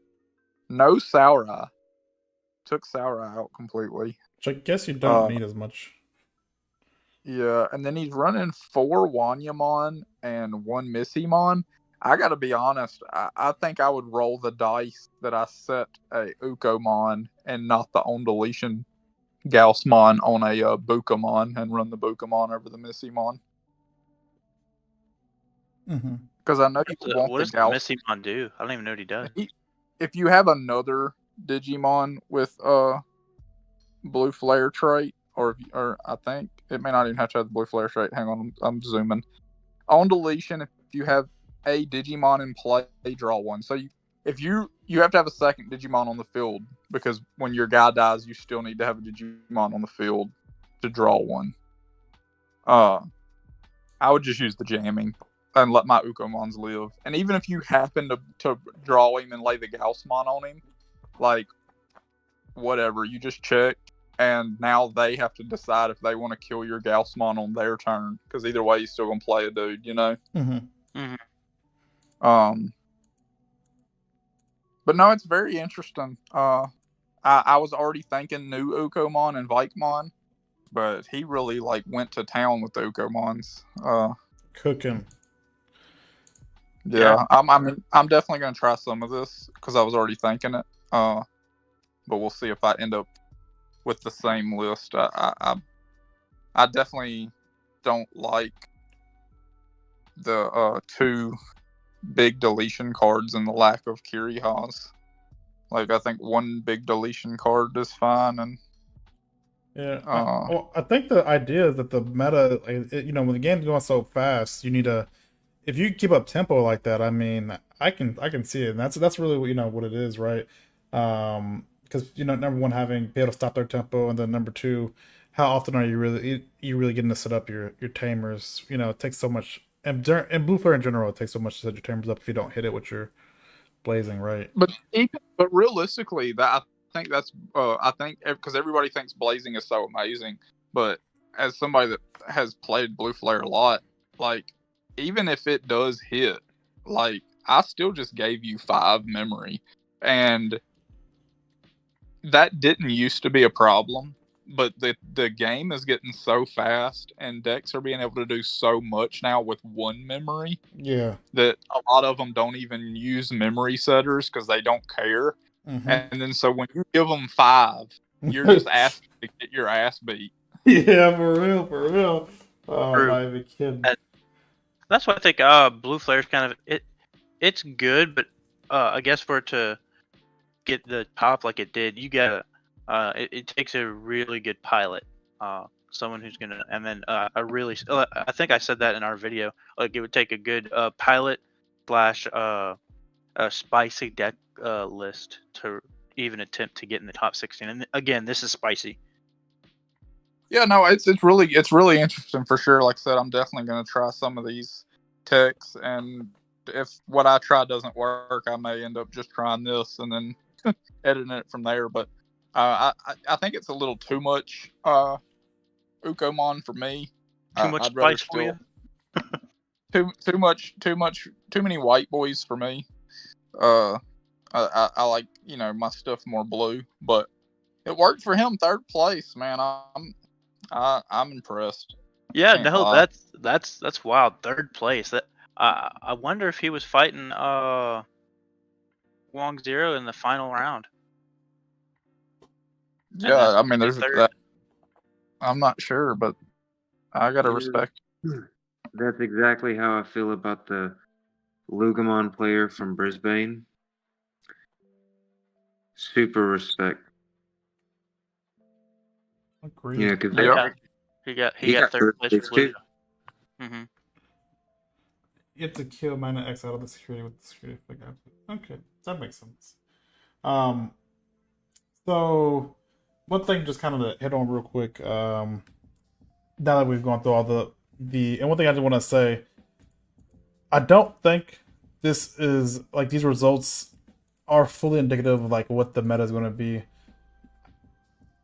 Speaker 3: No Saurai. Took Saurai out completely.
Speaker 1: Which I guess you don't need as much.
Speaker 3: Yeah, and then he's running 4 Wanyamon and 1 Missymon. I gotta be honest, I think I would roll the dice that I set a Ukomon and not the on deletion Gaussmon on a Bukamon and run the Bukamon over the Missymon. Because I know you want
Speaker 2: what
Speaker 3: the
Speaker 2: does
Speaker 3: Gauss.
Speaker 2: the Missymon do? I don't even know what he does.
Speaker 3: If you have another Digimon with blue flare trait, or I think it may not even have to have the blue flare trait. Hang on, I'm zooming. On deletion, if you have a Digimon in play, draw 1. So you have to have a second Digimon on the field, because when your guy dies, you still need to have a Digimon on the field to draw 1. I would just use the jamming and let my Ukomons live. And even if you happen to draw him and lay the Gaussmon on him, like, whatever, you just check, and now they have to decide if they want to kill your Gaussmon on their turn, because either way, you're still going to play a dude, you know? But no, it's very interesting. I was already thinking new Ukomon and Vikemon, but he really went to town with the Ukomons.
Speaker 1: Cooking.
Speaker 3: Yeah. I'm definitely gonna try some of this because I was already thinking it. But we'll see if I end up with the same list. I definitely don't like the 2 big deletion cards and the lack of Kirihas. I think 1 big deletion card is fine, and
Speaker 1: I think the idea is that the meta, when the game's going so fast, you need to, if you keep up tempo like that, I mean, I can see it, and that's really what it is, right? Because number 1, be able to stop their tempo, and then number 2, how often are you really getting to set up your tamers? It takes so much. And Blue Flare in general, it takes so much to set your tamers up if you don't hit it with your blazing, right?
Speaker 3: But realistically, I think because everybody thinks blazing is so amazing, but as somebody that has played Blue Flare a lot, even if it does hit, I still just gave you 5 memory, and that didn't used to be a problem. But the game is getting so fast, and decks are being able to do so much now with 1 memory.
Speaker 1: Yeah.
Speaker 3: That a lot of them don't even use memory setters because they don't care. And then so when you give them 5, you're just asking to get your ass beat.
Speaker 1: Yeah, for real. Oh, I'm not even kidding.
Speaker 2: That's why I think Blue Flare's kind of it's good, but I guess for it to get the top like it did, you gotta. It takes a really good pilot, someone who's gonna, and then I think I said that in our video. It would take a good pilot / a spicy deck list to even attempt to get in the top 16. And again, this is spicy.
Speaker 3: Yeah, no, it's really interesting for sure. Like I said, I'm definitely gonna try some of these techs, and if what I try doesn't work, I may end up just trying this and then editing it from there. But I think it's a little too much Ukomon for me.
Speaker 2: Too much spice for you?
Speaker 3: too many white boys for me. I like my stuff more blue, but it worked for him. Third place, man. I'm impressed.
Speaker 2: Yeah,
Speaker 3: Can't
Speaker 2: no,
Speaker 3: lie.
Speaker 2: that's wild. Third place. That I wonder if he was fighting Wong Zero in the final round.
Speaker 3: Yeah, I mean, there's
Speaker 2: third.
Speaker 3: that. I'm not sure, but I gotta respect.
Speaker 4: That's exactly how I feel about the Lugamon player from Brisbane. Super respect.
Speaker 1: Agreed.
Speaker 4: You know, because
Speaker 3: Yeah.
Speaker 2: He got third place
Speaker 4: place
Speaker 2: for
Speaker 4: too.
Speaker 2: Mm-hmm.
Speaker 1: You have to kill Magna X out of the security with the security flag. Okay, that makes sense. So one thing just kind of to hit on real quick. Now that we've gone through all the and one thing I just want to say, I don't think this is like these results are fully indicative of like what the meta is going to be.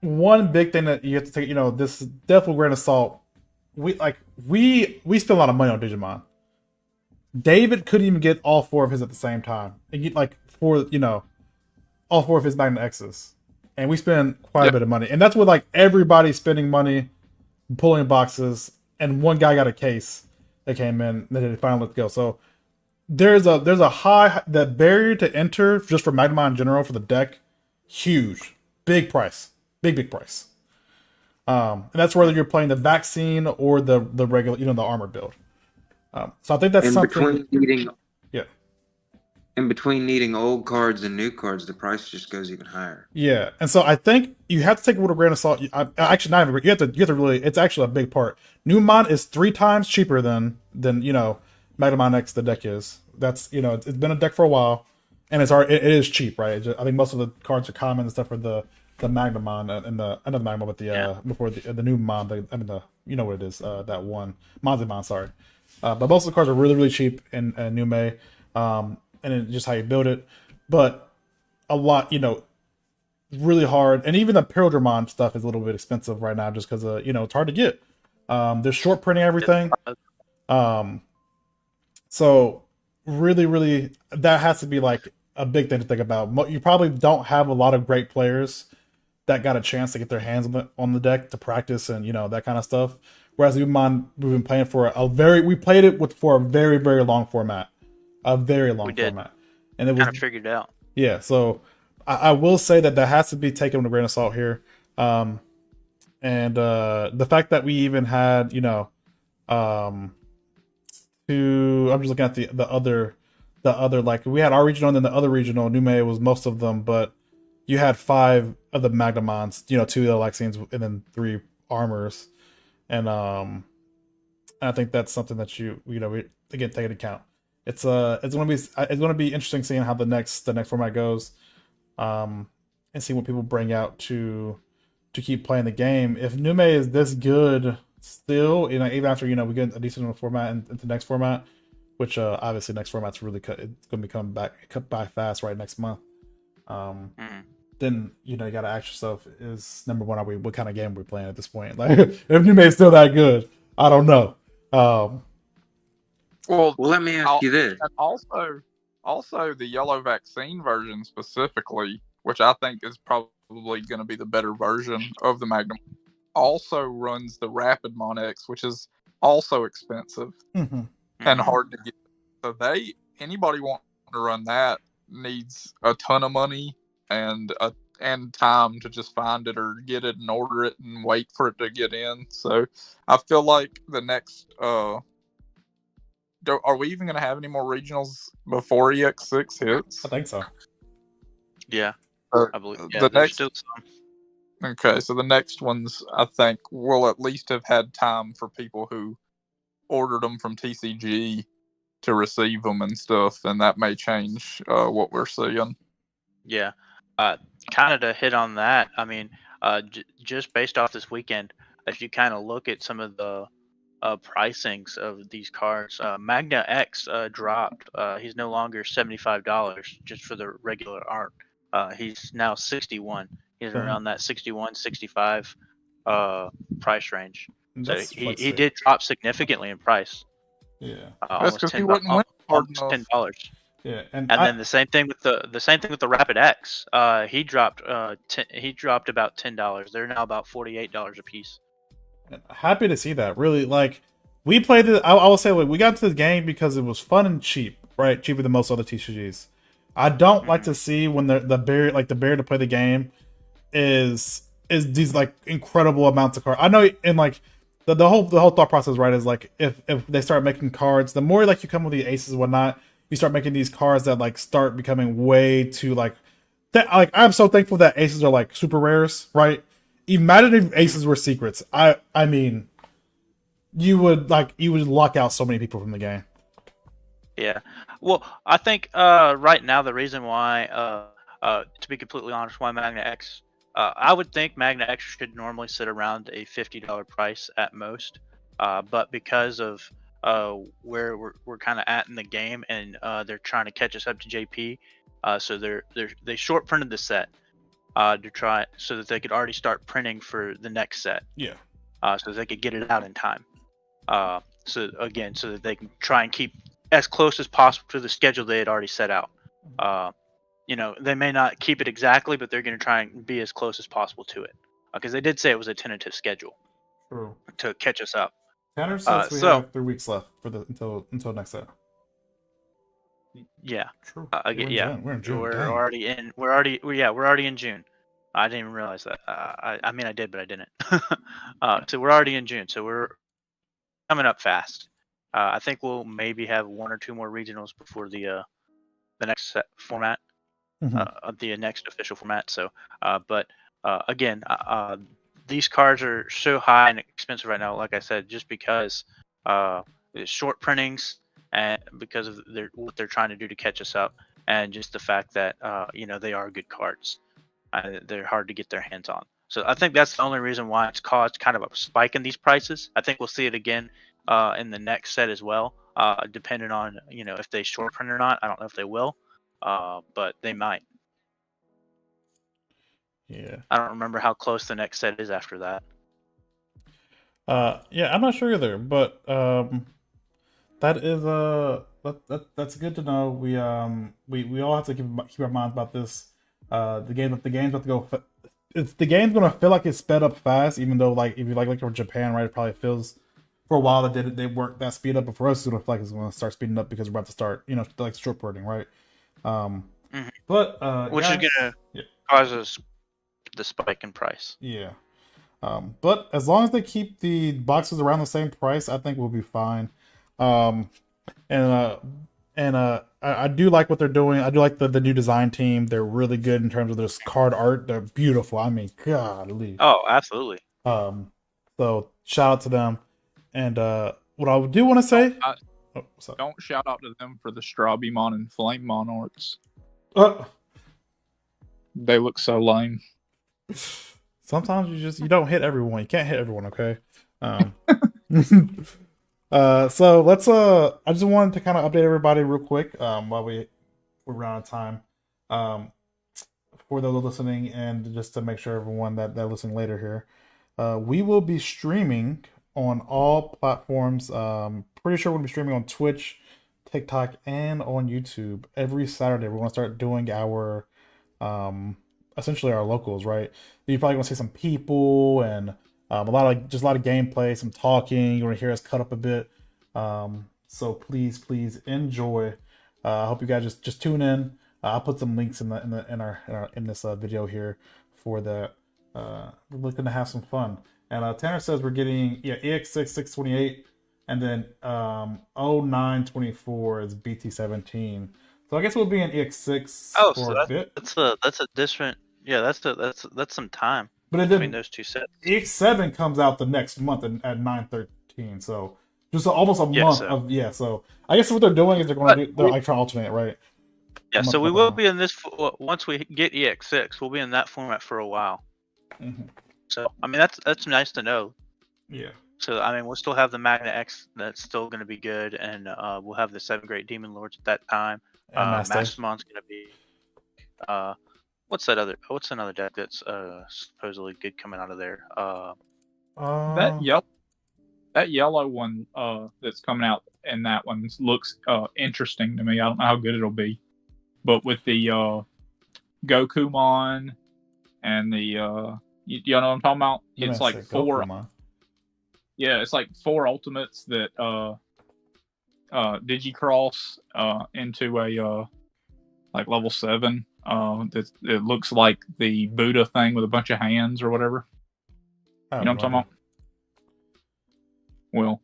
Speaker 1: One big thing that you have to take, this is definitely grain of salt. We spend a lot of money on Digimon. David couldn't even get all 4 of his at the same time. And get all 4 of his Magna X's. And we spend quite a bit of money. And that's with like everybody spending money, pulling boxes, and one guy got a case that came in that they finally let go. So there's a high the barrier to enter just for Magnemon in general for the deck, huge. Big price. Big price. And that's whether you're playing the vaccine or the regular, the armor build. So I think that's something.
Speaker 4: In between needing old cards and new cards, the price just goes even higher.
Speaker 1: Yeah, and so I think you have to take it with a grain of salt. Actually, not even. You have to really. It's actually a big part. Newmon is 3 times cheaper than Magnemon X. The deck is. That's it's been a deck for a while, and it is cheap, right? I think most of the cards are common and stuff for the Magnemon and the another Magnemon, but before the new Mon, what it is, that one Monzimon, sorry. But most of the cards are really, really cheap in New May, and it's just how you build it. But a lot, really hard, and even the Pildramon stuff is a little bit expensive right now, just because it's hard to get. They're short printing everything, so really, really, that has to be like a big thing to think about. You probably don't have a lot of great players that got a chance to get their hands on the deck to practice and that kind of stuff. Whereas we've been playing for we played it for a very, very long format, format, and it was
Speaker 2: kind of figured it out.
Speaker 1: Yeah, so I will say that has to be taken with a grain of salt here, and the fact that we even had I'm just looking at the other like we had our regional and then the other regional. Nume was most of them, but you had 5 of the Magnemons, 2 of the Alexians, and then 3 armors. And I think that's something that we again take into account. It's gonna be interesting seeing how the next format goes, and see what people bring out to keep playing the game. If Nume is this good still, even after we get a decent format into the next format, which obviously next format's really it's gonna be cut by fast right next month. Then you gotta ask yourself, is number one, what kind of game we're playing at this point? Like, if Nume is still that good, I don't know.
Speaker 3: Well,
Speaker 4: let me ask you this.
Speaker 3: Also, the yellow vaccine version specifically, which I think is probably going to be the better version of the Magnum, also runs the Rapid Mon X, which is also expensive and hard to get. So anybody wanting to run that needs a ton of money and time to just find it or get it and order it and wait for it to get in. So I feel like the next are we even going to have any more regionals before EX6 hits?
Speaker 1: I think so.
Speaker 2: Yeah, I believe. Yeah,
Speaker 3: there's
Speaker 2: still some.
Speaker 3: Okay, so the next ones I think will at least have had time for people who ordered them from TCG to receive them and stuff, and that may change what we're seeing.
Speaker 2: Yeah, kind of to hit on that. I mean, just based off this weekend, if you kind of look at some of the pricings of these cards, Magna X dropped. He's no longer $75 just for the regular art. He's now $61. He's around that 61, 65 price range. So he did drop significantly in price.
Speaker 1: Yeah.
Speaker 3: That's
Speaker 2: Almost
Speaker 3: because he
Speaker 2: $10,
Speaker 3: wouldn't win hard
Speaker 2: almost
Speaker 3: enough.
Speaker 2: $10.
Speaker 1: Yeah.
Speaker 2: And then the same thing with the Rapid X. He dropped about $10. They're now about $48 a piece.
Speaker 1: happy to see that. Really, like we played it. I will say, like we got into the game because it was fun and cheap, right? Cheaper than most other TCGs. I don't like to see when the barrier to play the game is these like incredible amounts of cards. I know, in like the whole thought process, right? Is like if they start making cards, the more like you come with the aces and whatnot, you start making these cards that like start becoming way too like. Like I'm so thankful that aces are like super rares, right? Imagine if aces were secrets. I mean, you would lock out so many people from the game.
Speaker 2: Yeah. Well, I think right now the reason why, to be completely honest, why Magna X, I would think Magna X should normally sit around a $50 price at most, but because of where we're kind of at in the game, and they're trying to catch us up to JP, so they short printed the set to try so that they could already start printing for the next set,
Speaker 1: Yeah.
Speaker 2: so they could get it out in time. So that they can try and keep as close as possible to the schedule they had already set out. They may not keep it exactly, but they're going to try and be as close as possible to it, because they did say it was a tentative schedule.
Speaker 1: True.
Speaker 2: To catch us up.
Speaker 1: Tanner says we have 3 weeks left for until next set.
Speaker 2: Yeah.
Speaker 1: True.
Speaker 2: We're
Speaker 1: in June.
Speaker 2: We're already in June. I didn't even realize that. I mean, I did, but I didn't. So we're already in June. So we're coming up fast. I think we'll maybe have 1 or 2 more regionals before the next set format, the next official format. So, again, these cards are so high and expensive right now. Like I said, just because short printings and because of what they're trying to do to catch us up, and just the fact that they are good cards. They're hard to get their hands on. So I think that's the only reason why it's caused kind of a spike in these prices. I think we'll see it again in the next set as well, depending on if they short print or not. I don't know if they will, but they might.
Speaker 1: Yeah.
Speaker 2: I don't remember how close the next set is after that.
Speaker 1: Yeah, I'm not sure either, but that is that's good to know. We all have to keep our minds about this. The game's about to go. The game's gonna feel like it's sped up fast, even though like if you like from Japan, right? It probably feels for a while that they weren't that speed up, but for us, it's gonna feel like it's gonna start speeding up because we're about to start, like short porting, right? But
Speaker 2: which is gonna cause us the spike in price.
Speaker 1: Yeah. But as long as they keep the boxes around the same price, I think we'll be fine. I do like what they're doing. I do like the new design team. They're really good in terms of this card art. They're beautiful. I mean, golly.
Speaker 2: Oh, absolutely.
Speaker 1: So shout out to them. And what I do want to say,
Speaker 3: don't shout out to them for the Strawbymon and Flamemon arts. They look so lame.
Speaker 1: Sometimes you don't hit everyone. You can't hit everyone, okay? So let's I just wanted to kind of update everybody real quick while we're out of time for those listening, and just to make sure everyone that listening later here, we will be streaming on all platforms. Pretty sure we'll be streaming on Twitch, TikTok, and on YouTube every Saturday. We're gonna start doing our essentially our locals, right? You're probably gonna see some people and a lot of gameplay, some talking. You're gonna hear us cut up a bit. So please enjoy. I hope you guys just tune in. I'll put some links in this video here for the. We're looking to have some fun. And Tanner says we're getting EX6 628, and then 0924 is BT16. So I guess we'll be in EX6 for a bit.
Speaker 2: That's a different. Yeah, that's some time.
Speaker 1: But
Speaker 2: between those two sets.
Speaker 1: EX7 comes out the next month at 9/13. So just almost a month of So I guess what they're doing is they're going to do trying to alternate, right?
Speaker 2: Yeah. So we will be in this once we get EX6. We'll be in that format for a while.
Speaker 1: Mm-hmm.
Speaker 2: So I mean that's nice to know.
Speaker 1: Yeah.
Speaker 2: So I mean we'll still have the Magna X that's still going to be good, and we'll have the 7 Great Demon Lords at that time. Mastermon's going to be. What's another deck that's supposedly good coming out of there?
Speaker 3: That that yellow one that's coming out in that one looks interesting to me. I don't know how good it'll be, but with the Gokumon and the you know what I'm talking about? It's like 4. Yeah, it's like 4 ultimates that Digicross into a like level 7. It looks like the Buddha thing with a bunch of hands or whatever. You know what I'm talking about? Well,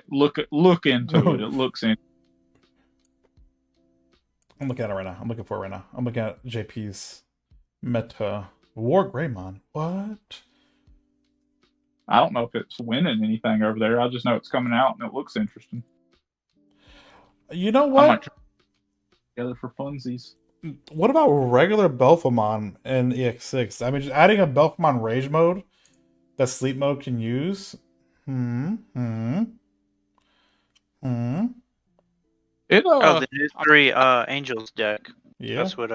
Speaker 3: look into it. It looks in.
Speaker 1: I'm looking at it right now. I'm looking for it right now. I'm looking at JP's Meta War Greymon. What?
Speaker 3: I don't know if it's winning anything over there. I just know it's coming out and it looks interesting.
Speaker 1: You know what?
Speaker 3: Together for funsies.
Speaker 1: What about regular Belphemon in EX6? I mean, just adding a Belphemon Rage mode that Sleep Mode can use.
Speaker 2: Oh, the new 3 Angels deck.
Speaker 1: Yeah.
Speaker 2: That's what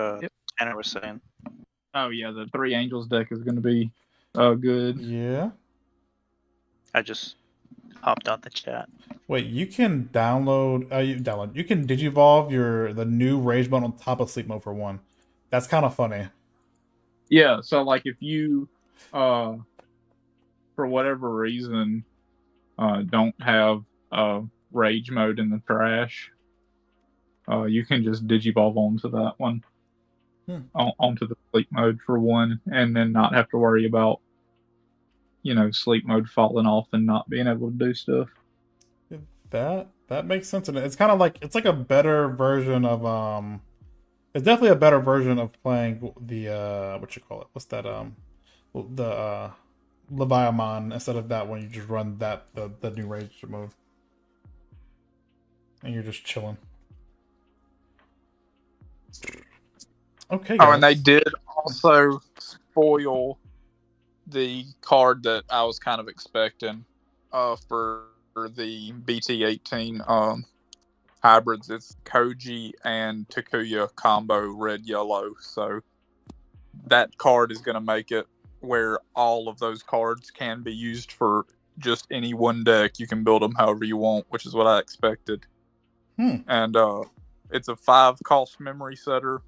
Speaker 2: Tanner was saying.
Speaker 3: Oh yeah, the 3 Angels deck is going to be good.
Speaker 1: Yeah.
Speaker 2: I just hopped out the chat.
Speaker 1: Wait, you can download. You can digivolve the new Rage mode on top of Sleep Mode for 1. That's kind of funny.
Speaker 3: Yeah, so like if you, for whatever reason, don't have Rage mode in the trash, you can just digivolve onto that one, onto the Sleep mode for 1, and then not have to worry about, Sleep mode falling off and not being able to do stuff.
Speaker 1: That makes sense, and it's kind of like it's like a better version of It's definitely a better version of playing the what you call it? What's that? The Leviamon instead of that one. You just run the new Rage mode, and you're just chilling. Okay. Guys.
Speaker 3: Oh, and they did also spoil the card that I was kind of expecting for the BT18 hybrids. It's Koji and Takuya combo red yellow. So that card is going to make it where all of those cards can be used for just any one deck. You can build them however you want, which is what I expected. And it's a 5 cost memory setter.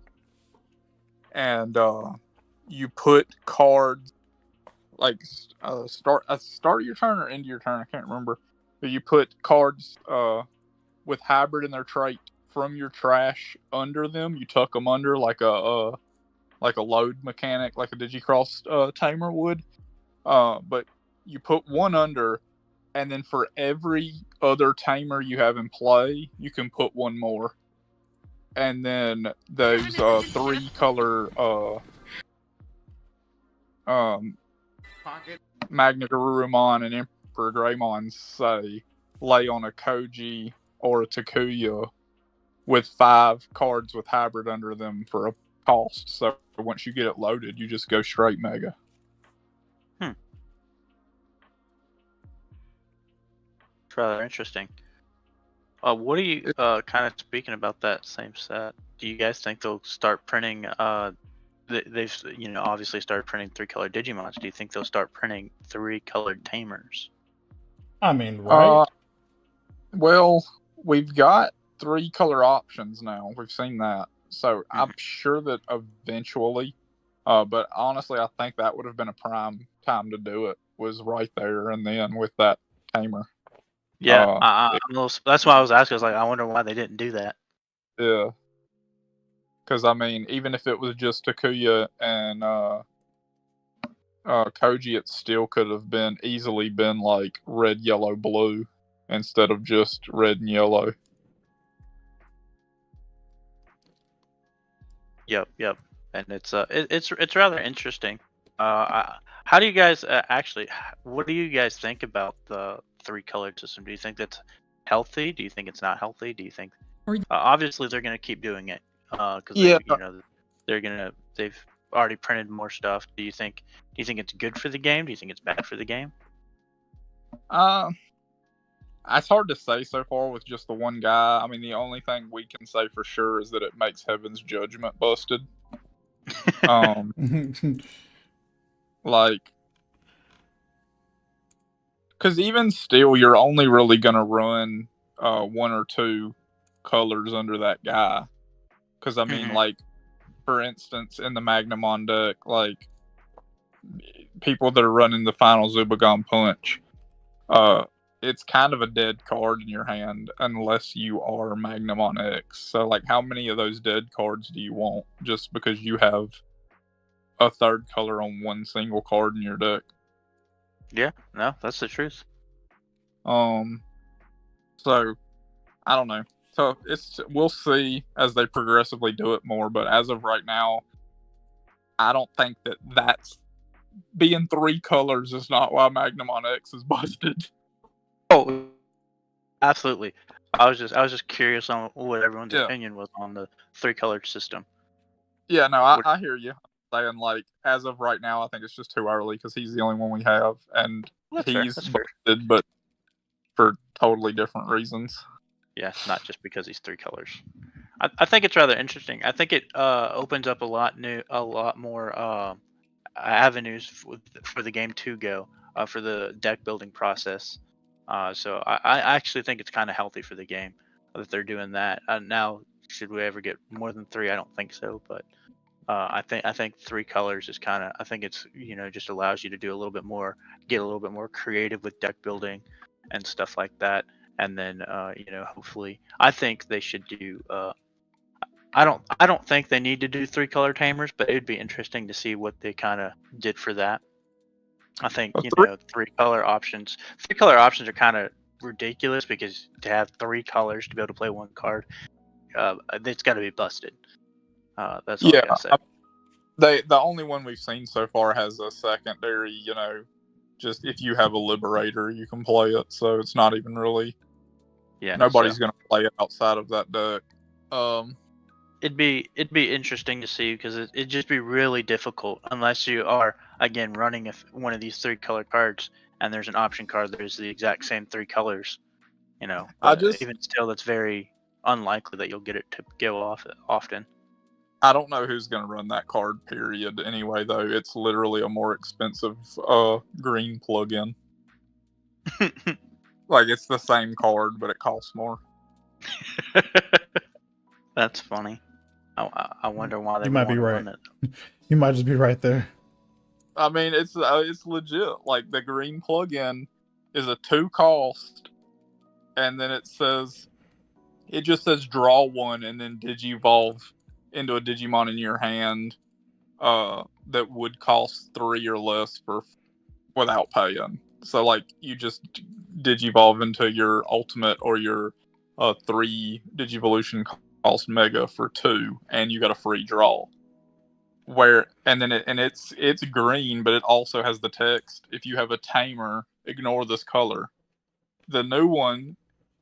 Speaker 3: And you put cards like start of your turn or end of your turn. I can't remember. But you put cards with hybrid in their trait from your trash under them. You tuck them under like a load mechanic, like a Digicross tamer would. But you put one under, and then for every other tamer you have in play, you can put one more. And then those 3 color Magna Garurumon and Emperor Greymon say lay on a Koji or a Takuya with 5 cards with hybrid under them for a cost. So once you get it loaded, you just go straight Mega.
Speaker 2: It's rather interesting. What do you kind of speaking about that same set? Do you guys think they'll start printing? They've obviously started printing 3-color Digimons. Do you think they'll start printing 3-colored Tamers?
Speaker 1: I mean, right?
Speaker 3: Well, we've got 3-color options now. We've seen that, so I'm sure that eventually. But honestly, I think that would have been a prime time to do it. Was right there and then with that tamer.
Speaker 2: Yeah, that's why I was asking. I was like, I wonder why they didn't do that.
Speaker 3: Yeah. Because, I mean, even if it was just Takuya and Koji, it still could have easily been like red, yellow, blue instead of just red and yellow.
Speaker 2: Yep. And it's rather interesting. How do you guys what do you guys think about the 3-colored system? Do you think that's healthy? Do you think it's not healthy? Do you think obviously they're going to keep doing it because they've already printed more stuff. Do you think it's good for the game? Do you think it's bad for the game?
Speaker 3: It's hard to say so far with just the one guy. I mean, the only thing we can say for sure is that it makes Heaven's Judgment busted. Like, Because even still, you're only really going to run one or two colors under that guy. Because, I mean, like, for instance, in the Magnamon deck, like, people that are running the final Zubagon Punch, it's kind of a dead card in your hand unless you are Magnamon X. So, like, how many of those dead cards do you want just because you have a third color on one single card in your deck?
Speaker 2: Yeah, no, that's the truth.
Speaker 3: So I don't know. So we'll see as they progressively do it more. But as of right now, I don't think that's being three colors is not why Magnamon X is busted.
Speaker 2: Oh, absolutely. I was just curious on what everyone's opinion was on the 3-colored system.
Speaker 3: Yeah, no, I hear you. Saying, like, as of right now, I think it's just too early because he's the only one we have, and he's busted, but for totally different reasons.
Speaker 2: Yeah, not just because he's 3 colors. I think it's rather interesting. I think it opens up a lot more avenues for the game to go for the deck building process. So I actually think it's kind of healthy for the game that they're doing that. Now, should we ever get more than 3? I don't think so, but I think 3 colors is kind of. I think it's just allows you to do a little bit more, get a little bit more creative with deck building and stuff like that. And then hopefully, I think they should do. I don't think they need to do 3-color tamers, but it would be interesting to see what they kind of did for that. I think 3-color options. 3-color options are kind of ridiculous because to have 3 colors to be able to play one card, it's got to be busted. That's all I gotta say.
Speaker 3: The only one we've seen so far has a secondary. Just if you have a Liberator, you can play it. So it's not even really. Yeah. Nobody's gonna play it outside of that deck.
Speaker 2: It'd be interesting to see because it'd just be really difficult unless you are again running one of these 3-color cards and there's an option card that is the exact same 3 colors. Even still, that's very unlikely that you'll get it to go off often.
Speaker 3: I don't know who's going to run that card, period. Anyway, though, it's literally a more expensive green plugin. Like, it's the same card, but it costs more.
Speaker 2: That's funny. I wonder why they.
Speaker 1: You might be right. You might just be right there.
Speaker 3: I mean, it's legit. Like, the green plugin is a 2 cost, and then it just says draw 1, and then Digivolve into a Digimon in your hand that would cost 3 or less without paying. So, like, you just Digivolve into your ultimate or your 3 Digivolution cost Mega for 2, and you got a free draw. It's green, but it also has the text, if you have a tamer, ignore this color. The new one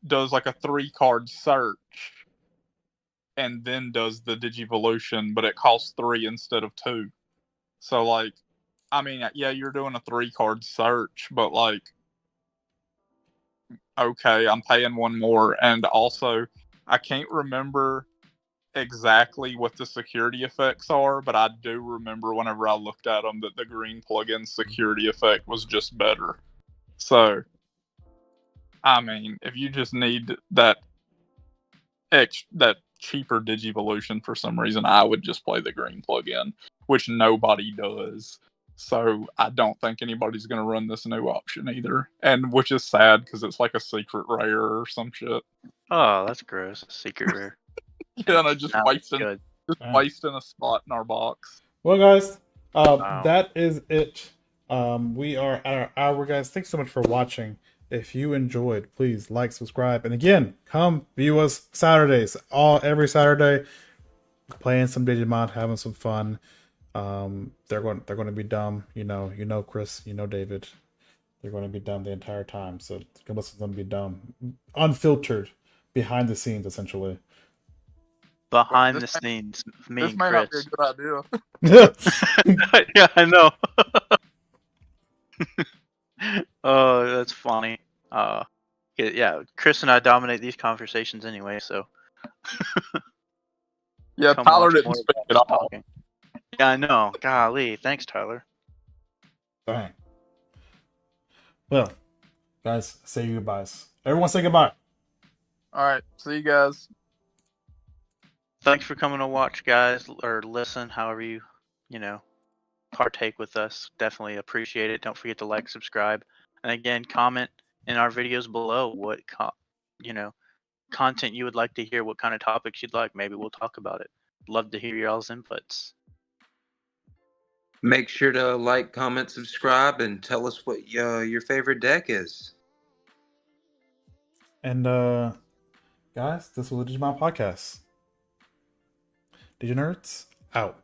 Speaker 3: does like a 3-card search and then does the Digivolution, but it costs 3 instead of 2. So, like, I mean, yeah, you're doing a 3-card search, but, like, okay, I'm paying 1 more. And also, I can't remember exactly what the security effects are, but I do remember whenever I looked at them that the green plugin security effect was just better. So, I mean, if you just need that cheaper Digivolution for some reason, I would just play the green plugin, which nobody does. So I don't think anybody's going to run this new option either, and which is sad because it's like a secret rare or some shit.
Speaker 2: Oh, that's gross. Secret rare.
Speaker 3: Yeah, no, just wasting a spot in our box.
Speaker 1: Well, guys, that is it. We are at our hour, guys. Thanks so much for watching. If you enjoyed, please like, subscribe, and again, come view us Saturdays. Every Saturday, playing some Digimon, having some fun. They're going to be dumb. You know, Chris. You know, David. They're going to be dumb the entire time. So listen to them be dumb, unfiltered, behind the scenes, essentially.
Speaker 2: Behind the scenes, me and Chris. This might not be
Speaker 3: a good idea.
Speaker 2: Yeah, I know. Oh, that's funny. Yeah, Chris and I dominate these conversations anyway, so.
Speaker 3: Yeah, Tyler didn't speak at all.
Speaker 2: Talking. Yeah, I know. Golly, thanks, Tyler.
Speaker 1: Dang. Well, Guys, say your goodbyes. Everyone say goodbye.
Speaker 3: All right. See you guys.
Speaker 2: Thanks for coming to watch, guys, or listen, however you partake with us. Definitely appreciate it. Don't forget to like, subscribe, and again, comment in our videos below what content you would like to hear, what kind of topics you'd like. Maybe we'll talk about it. Love to hear y'all's inputs.
Speaker 4: Make sure to like, comment, subscribe, and tell us what your favorite deck is.
Speaker 1: And guys, this was the Digimon Podcast. DigiNerds out.